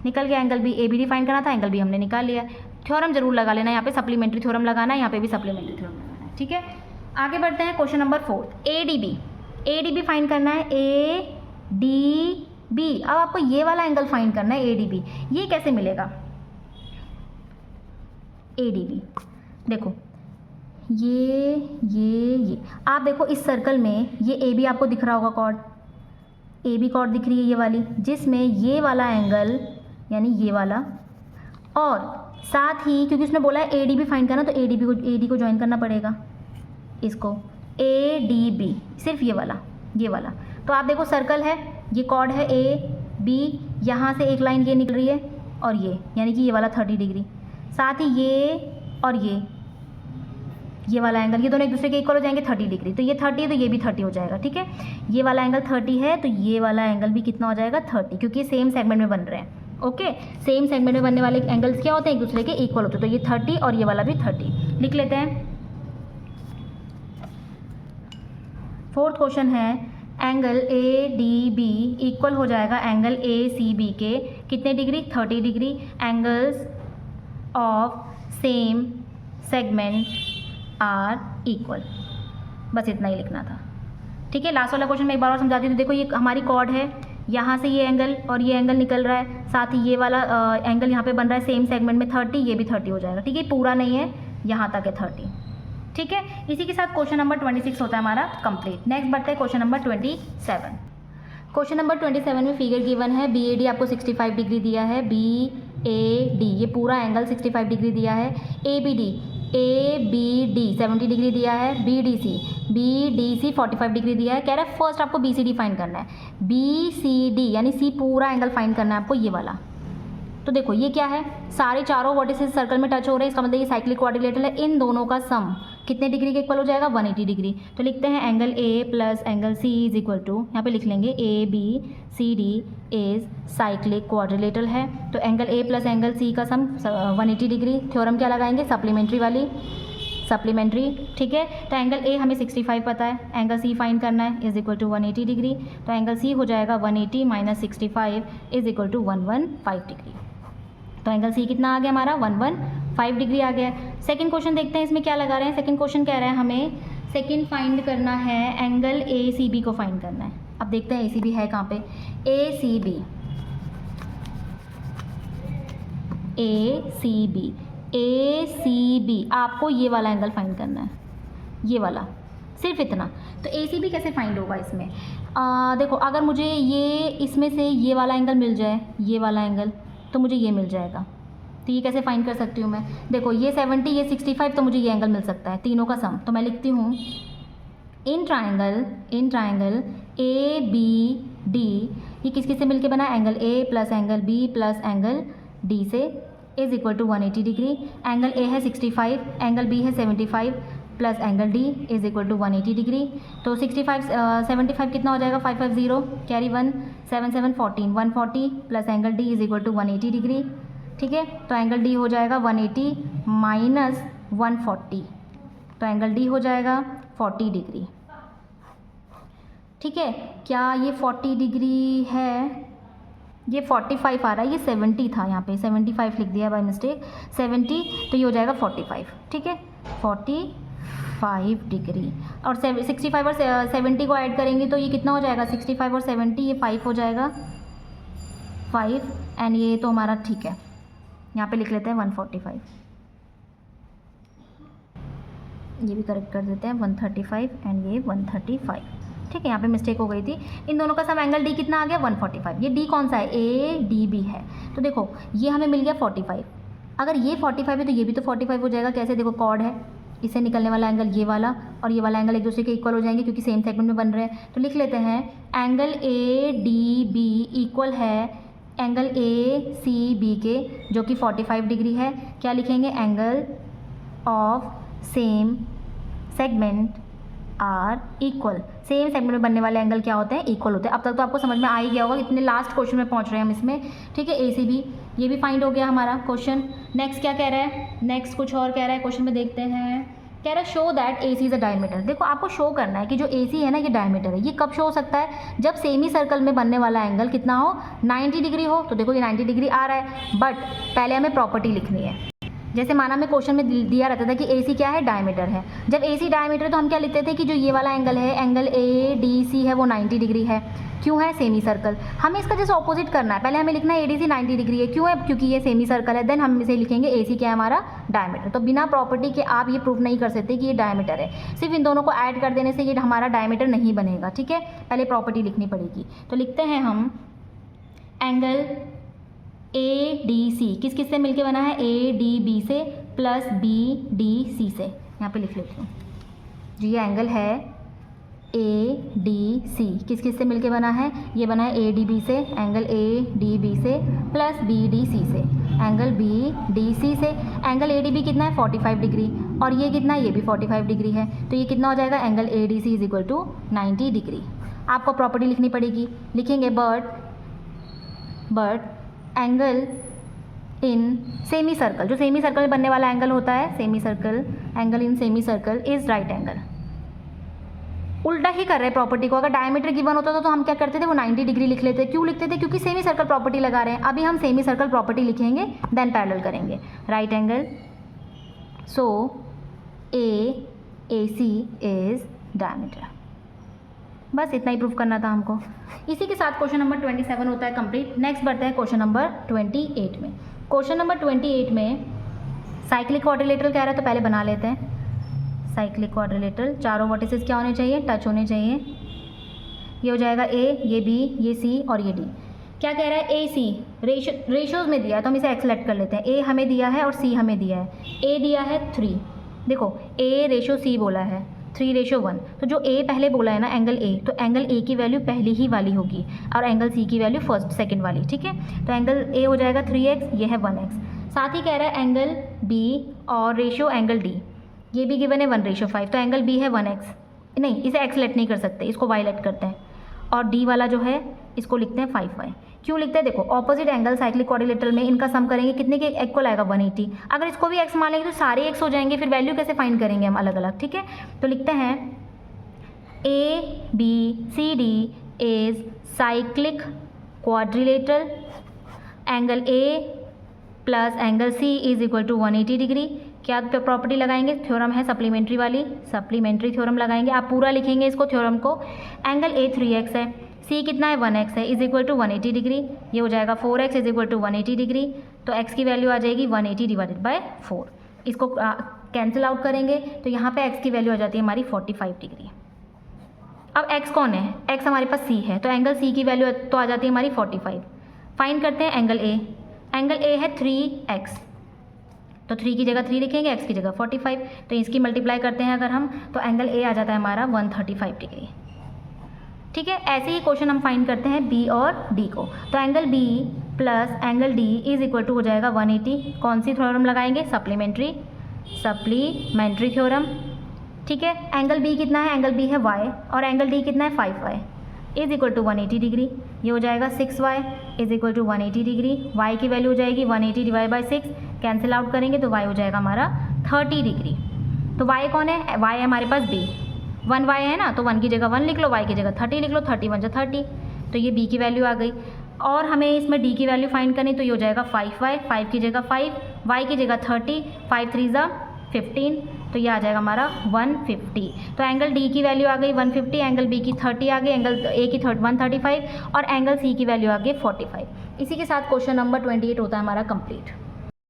निकल गया angle B. A B D find करना था, एंगल बी हमने निकाल लिया। थ्योरम जरूर लगा लेना, यहाँ पे सप्लीमेंट्री थ्योरम लगाना है, यहाँ पे भी सप्लीमेंट्री थ्योरम लगाना है। ठीक है, आगे बढ़ते हैं question number 4, A D B. A D B find करना है, ए डी बी। अब आपको ये वाला एंगल फाइंड करना है, ए डी बी। ये कैसे मिलेगा? ए डी बी देखो ये आप देखो इस सर्कल में ये ए बी आपको दिख रहा होगा, कॉर्ड ए बी कॉर्ड दिख रही है ये वाली, जिसमें ये वाला एंगल यानी ये वाला, और साथ ही क्योंकि उसने बोला है ए डी बी फाइंड करना, तो ए डी को ज्वाइन करना पड़ेगा इसको। ए डी बी सिर्फ ये वाला। तो आप देखो सर्कल है, ये कॉर्ड है ए बी, यहाँ से एक लाइन ये निकल रही है और ये यानी कि ये वाला 30 डिग्री, साथ ही ये और ये वाला एंगल, ये दोनों एक दूसरे के इक्वल हो जाएंगे 30 डिग्री। तो ये 30 है तो ये भी 30 हो जाएगा। ठीक है, ये वाला एंगल 30 है तो ये वाला एंगल भी कितना हो जाएगा? 30, क्योंकि सेम सेगमेंट में बन रहे हैं। ओके, सेम सेगमेंट में बनने वाले एंगल्स क्या होते हैं? एक दूसरे के इक्वल होते हैं। तो ये 30 और ये वाला भी 30 लिख लेते हैं। फोर्थ क्वेश्चन है, angle A D B equal हो जाएगा एंगल ए सी बी के कितने degree? 30 degree. Angles of same segment are equal. बस इतना ही लिखना था। ठीक है, लास्ट वाला क्वेश्चन मैं एक बार और समझाती हूँ। तो देखो ये हमारी कॉर्ड है, यहाँ से ये एंगल और ये एंगल निकल रहा है, साथ ही ये वाला एंगल यहाँ पे बन रहा है सेम सेगमेंट में 30, ये भी 30 हो जाएगा। ठीक है, पूरा नहीं है, यहाँ तक है 30। ठीक है, इसी के साथ क्वेश्चन नंबर 26 होता है हमारा कंप्लीट। नेक्स्ट बढ़ते हैं क्वेश्चन नंबर 27। क्वेश्चन नंबर 27 में फिगर गिवन है, बी ए डी आपको 65 डिग्री दिया है, बी ए डी ये पूरा एंगल 65 डिग्री दिया है, ए बी डी 70 डिग्री दिया है, बी डी सी 45 डिग्री दिया है। कह रहा है फर्स्ट आपको बी सी डी फाइंड करना है। बी सी डी यानी सी पूरा एंगल फाइंड करना है आपको, ये वाला। तो देखो ये क्या है, सारे चारों वर्टिसेस सर्कल में टच हो रहे हैं, इसका मतलब ये साइक्लिक क्वाड्रिलेटरल है। इन दोनों का सम कितने डिग्री के इक्वल हो जाएगा? 180 डिग्री। तो लिखते हैं angle A plus angle C is equal to, यहाँ पे लिख लेंगे A B C D is cyclic quadrilateral है। तो angle A plus angle C का सम 180 डिग्री। थ्योरम क्या लगाएंगे? सप्लीमेंट्री वाली, सप्लीमेंट्री। ठीक है, तो एंगल ए हमें 65 पता है, एंगल सी फाइंड करना है, इज इक्वल टू 180 डिग्री। तो एंगल सी हो जाएगा 180 minus 65 is equal to 115 degree. तो एंगल सी कितना आ गया हमारा? 115 डिग्री आ गया। सेकंड क्वेश्चन देखते हैं इसमें क्या लगा रहे हैं। सेकंड क्वेश्चन कह रहा है हमें सेकंड फाइंड करना है, एंगल ए सी बी को फाइंड करना है। अब देखते हैं ए सी बी है कहाँ पे। ए सी बी आपको ये वाला एंगल फाइंड करना है, ये वाला, सिर्फ इतना। तो ए सी बी कैसे फाइंड होगा इसमें? देखो अगर मुझे ये इसमें से ये वाला एंगल मिल जाए, ये वाला एंगल, तो मुझे ये मिल जाएगा। तो ये कैसे फाइंड कर सकती हूँ मैं? देखो ये 70 ये 65, तो मुझे ये एंगल मिल सकता है, तीनों का सम। तो मैं लिखती हूँ in triangle A B D ये किस किस से मिलके बना, angle A plus angle B plus angle D से is equal to 180 degree. Angle A है 65, एंगल बी है 75 plus angle D is equal to 180 degree. तो 75 कितना हो जाएगा, 550 carry 1 7 7 14 140 plus angle D is equal to 180 degree. ठीक है, तो एंगल डी हो जाएगा 180 माइनस 140, तो एंगल डी हो जाएगा 40 डिग्री। ठीक है, क्या ये 40 डिग्री है, ये 45 आ रहा है, ये 70 था, यहाँ पे 75 लिख दिया बाय मिस्टेक, 70, तो ये हो जाएगा 45। ठीक है, 45 डिग्री और 65 और 70 को ऐड करेंगे तो ये कितना हो जाएगा, 65 और 70 ये 5 हो जाएगा, 5 एंड ये तो हमारा ठीक है, यहाँ पे लिख लेते हैं 145, ये भी करेक्ट कर देते हैं 135 एंड ये 135। ठीक है, यहाँ पे मिस्टेक हो गई थी। इन दोनों का सम एंगल डी कितना आ गया, 145। ये डी कौन सा है, ए डी बी है, तो देखो ये हमें मिल गया 45। अगर ये 45 है तो ये भी तो 45 हो जाएगा। कैसे, देखो कॉर्ड है, इससे निकलने वाला एंगल ये वाला और ये वाला एंगल एक दूसरे के इक्वल हो जाएंगे क्योंकि सेम सेगमेंट में बन रहे हैं। तो लिख लेते हैं angle A D B equal है एंगल ए सी बी के, जो कि 45 डिग्री है। क्या लिखेंगे, angle of same segment are equal. Same segment में बनने वाले एंगल क्या होते हैं, इक्वल होते हैं। अब तक तो आपको समझ में आ ही गया होगा, इतने लास्ट क्वेश्चन में पहुंच रहे हैं हम इसमें। ठीक है, ए सी बी ये भी फाइंड हो गया हमारा क्वेश्चन। नेक्स्ट क्या कह रहा है, नेक्स्ट कुछ और कह रहा है क्वेश्चन में, देखते हैं। कह रहा है show that A C is a diameter. देखो आपको शो करना है कि जो ए सी है ना ये डायमीटर है। ये कब शो हो सकता है, जब सेमी सर्कल में बनने वाला एंगल कितना हो, 90 डिग्री हो। तो देखो ये 90 डिग्री आ रहा है, बट पहले हमें प्रॉपर्टी लिखनी है। जैसे माना में क्वेश्चन में दिया रहता था कि ए सी क्या है, डायमीटर है। जब ए सी डायमीटर है तो हम क्या लिखते थे कि जो ये वाला एंगल है, एंगल ए डी सी है, वो 90 डिग्री है। क्यों है, सेमी सर्कल। हमें इसका जैसे ऑपोजिट करना है, पहले हमें लिखना है ए डी सी 90 डिग्री है। क्यों है, क्योंकि ये सेमी सर्कल है। देन हम इसे लिखेंगे ए सी क्या है हमारा, डायमीटर। तो बिना प्रॉपर्टी के आप ये प्रूफ नहीं कर सकते कि ये डायमीटर है। सिर्फ इन दोनों को ऐड कर देने से ये हमारा डायमीटर नहीं बनेगा। ठीक है, पहले प्रॉपर्टी लिखनी पड़ेगी। तो लिखते हैं हम एंगल ए डी सी किस किस से मिलके बना है, ए डी बी से प्लस बी डी सी से। यहाँ पे लिख लेती हूँ, जो ये एंगल है ए डी सी किस किस से मिलके बना है, ये बना है ए डी बी से, एंगल ए डी बी से प्लस बी डी सी से, एंगल बी डी सी से। एंगल ए डी बी कितना है, 45 डिग्री, और ये कितना है, ये भी 45 डिग्री है। तो ये कितना हो जाएगा, angle A D C is equal to 90 degree. आपको प्रॉपर्टी लिखनी पड़ेगी, लिखेंगे but angle in semi circle, जो सेमी सर्कल में बनने वाला एंगल होता है, semi circle, angle in semi circle is right angle. उल्टा ही कर रहे हैं प्रॉपर्टी को। अगर डायमीटर गिवन होता था तो हम क्या करते थे, वो 90 डिग्री लिख लेते। क्यों लिखते थे, क्योंकि सेमी सर्कल प्रॉपर्टी लगा रहे हैं। अभी हम सेमी सर्कल प्रॉपर्टी लिखेंगे, देन पैरेलल करेंगे। Right angle, so A C is diameter. बस इतना ही प्रूफ करना था हमको। इसी के साथ क्वेश्चन नंबर 27 होता है कंप्लीट। नेक्स्ट बढ़ते हैं क्वेश्चन नंबर 28 में। क्वेश्चन नंबर 28 में साइक्लिक क्वाड्रिलेटरल कह रहा है, तो पहले बना लेते हैं। साइक्लिक क्वाड्रिलेटरल, चारों वर्टिसेस क्या होने चाहिए, टच होने चाहिए। ये हो जाएगा ए, ये बी, ये सी और ये डी। क्या कह रहा है, ए सी रेशियोज में दिया है तो हम इसे एक्सलेक्ट कर लेते हैं। ए हमें दिया है और सी हमें दिया है। ए दिया है 3, देखो ए रेशो सी बोला है 3:1। तो जो ए पहले बोला है ना एंगल ए, तो एंगल ए की वैल्यू पहली ही वाली होगी और एंगल सी की वैल्यू फर्स्ट सेकंड वाली। ठीक है, तो एंगल ए हो जाएगा 3x, ये है 1x। साथ ही कह रहा है एंगल बी और रेशियो एंगल डी, ये भी गिवन है 1:5। तो एंगल बी है 1x, नहीं इसे एक्स लेट नहीं कर सकते, इसको वाई लेट करते हैं। और डी वाला जो है इसको लिखते हैं 5y। क्यों लिखते हैं, देखो ऑपोजिट एंगल साइक्लिक क्वाड्रिलेटरल में इनका सम करेंगे, कितने के इक्वल आएगा, 180। अगर इसको भी x मान लेंगे तो सारे x हो जाएंगे, फिर वैल्यू कैसे फाइंड करेंगे हम अलग अलग। ठीक है, तो लिखते हैं A B C D is cyclic quadrilateral, angle A plus angle C is equal to 180 degree. क्या प्रॉपर्टी लगाएंगे, थ्योरम है सप्लीमेंट्री वाली, सप्लीमेंट्री थ्योरम लगाएंगे। आप पूरा लिखेंगे इसको थ्योरम को। एंगल ए 3x है, सी कितना है 1x है, इज इक्वल टू 180 डिग्री। ये हो जाएगा 4x is equal to 180 degree. तो x की वैल्यू आ जाएगी 180 डिवाइडेड बाय 4। इसको कैंसिल आउट करेंगे तो यहाँ पे x की वैल्यू आ जाती है हमारी 45 डिग्री। अब x कौन है, x हमारे पास c है, तो एंगल c की वैल्यू तो आ जाती है हमारी 45। फाइंड करते हैं एंगल a। एंगल a है 3x, तो 3 की जगह 3 लिखेंगे, x की जगह 45। तो इसकी मल्टीप्लाई करते हैं अगर हम, तो एंगल a आ जाता है हमारा 135 डिग्री। ठीक है, ऐसे ही क्वेश्चन हम फाइंड करते हैं बी और डी को। तो angle B plus angle D is equal to हो जाएगा 180। कौन सी थ्योरम लगाएंगे? Supplementary theorem. ठीक है, एंगल बी कितना है? एंगल बी है y और एंगल डी कितना है? 5y is equal to 180 degree. ये हो जाएगा 6y is equal to 180 degree. y की वैल्यू हो जाएगी 180 डिवाइड बाई 6, कैंसिल आउट करेंगे तो y हो जाएगा हमारा 30 डिग्री। तो y कौन है? y है हमारे पास b, 1y है ना, तो 1 की जगह 1 लिख लो, y की जगह 30 लिख लो, 30 1 30, तो ये b की वैल्यू आ गई। और हमें इसमें d की वैल्यू फाइंड करनी, तो ये हो जाएगा 5y, 5 की जगह 5, y की जगह 30, 5 3 15, तो ये आ जाएगा हमारा 150। तो एंगल डी की वैल्यू आ गई 150, एंगल बी की 30 आ गई, एंगल ए की 135 और एंगल सी की वैल्यू आ गई 45। इसी के साथ क्वेश्चन नंबर 28 होता है हमारा कंप्लीट।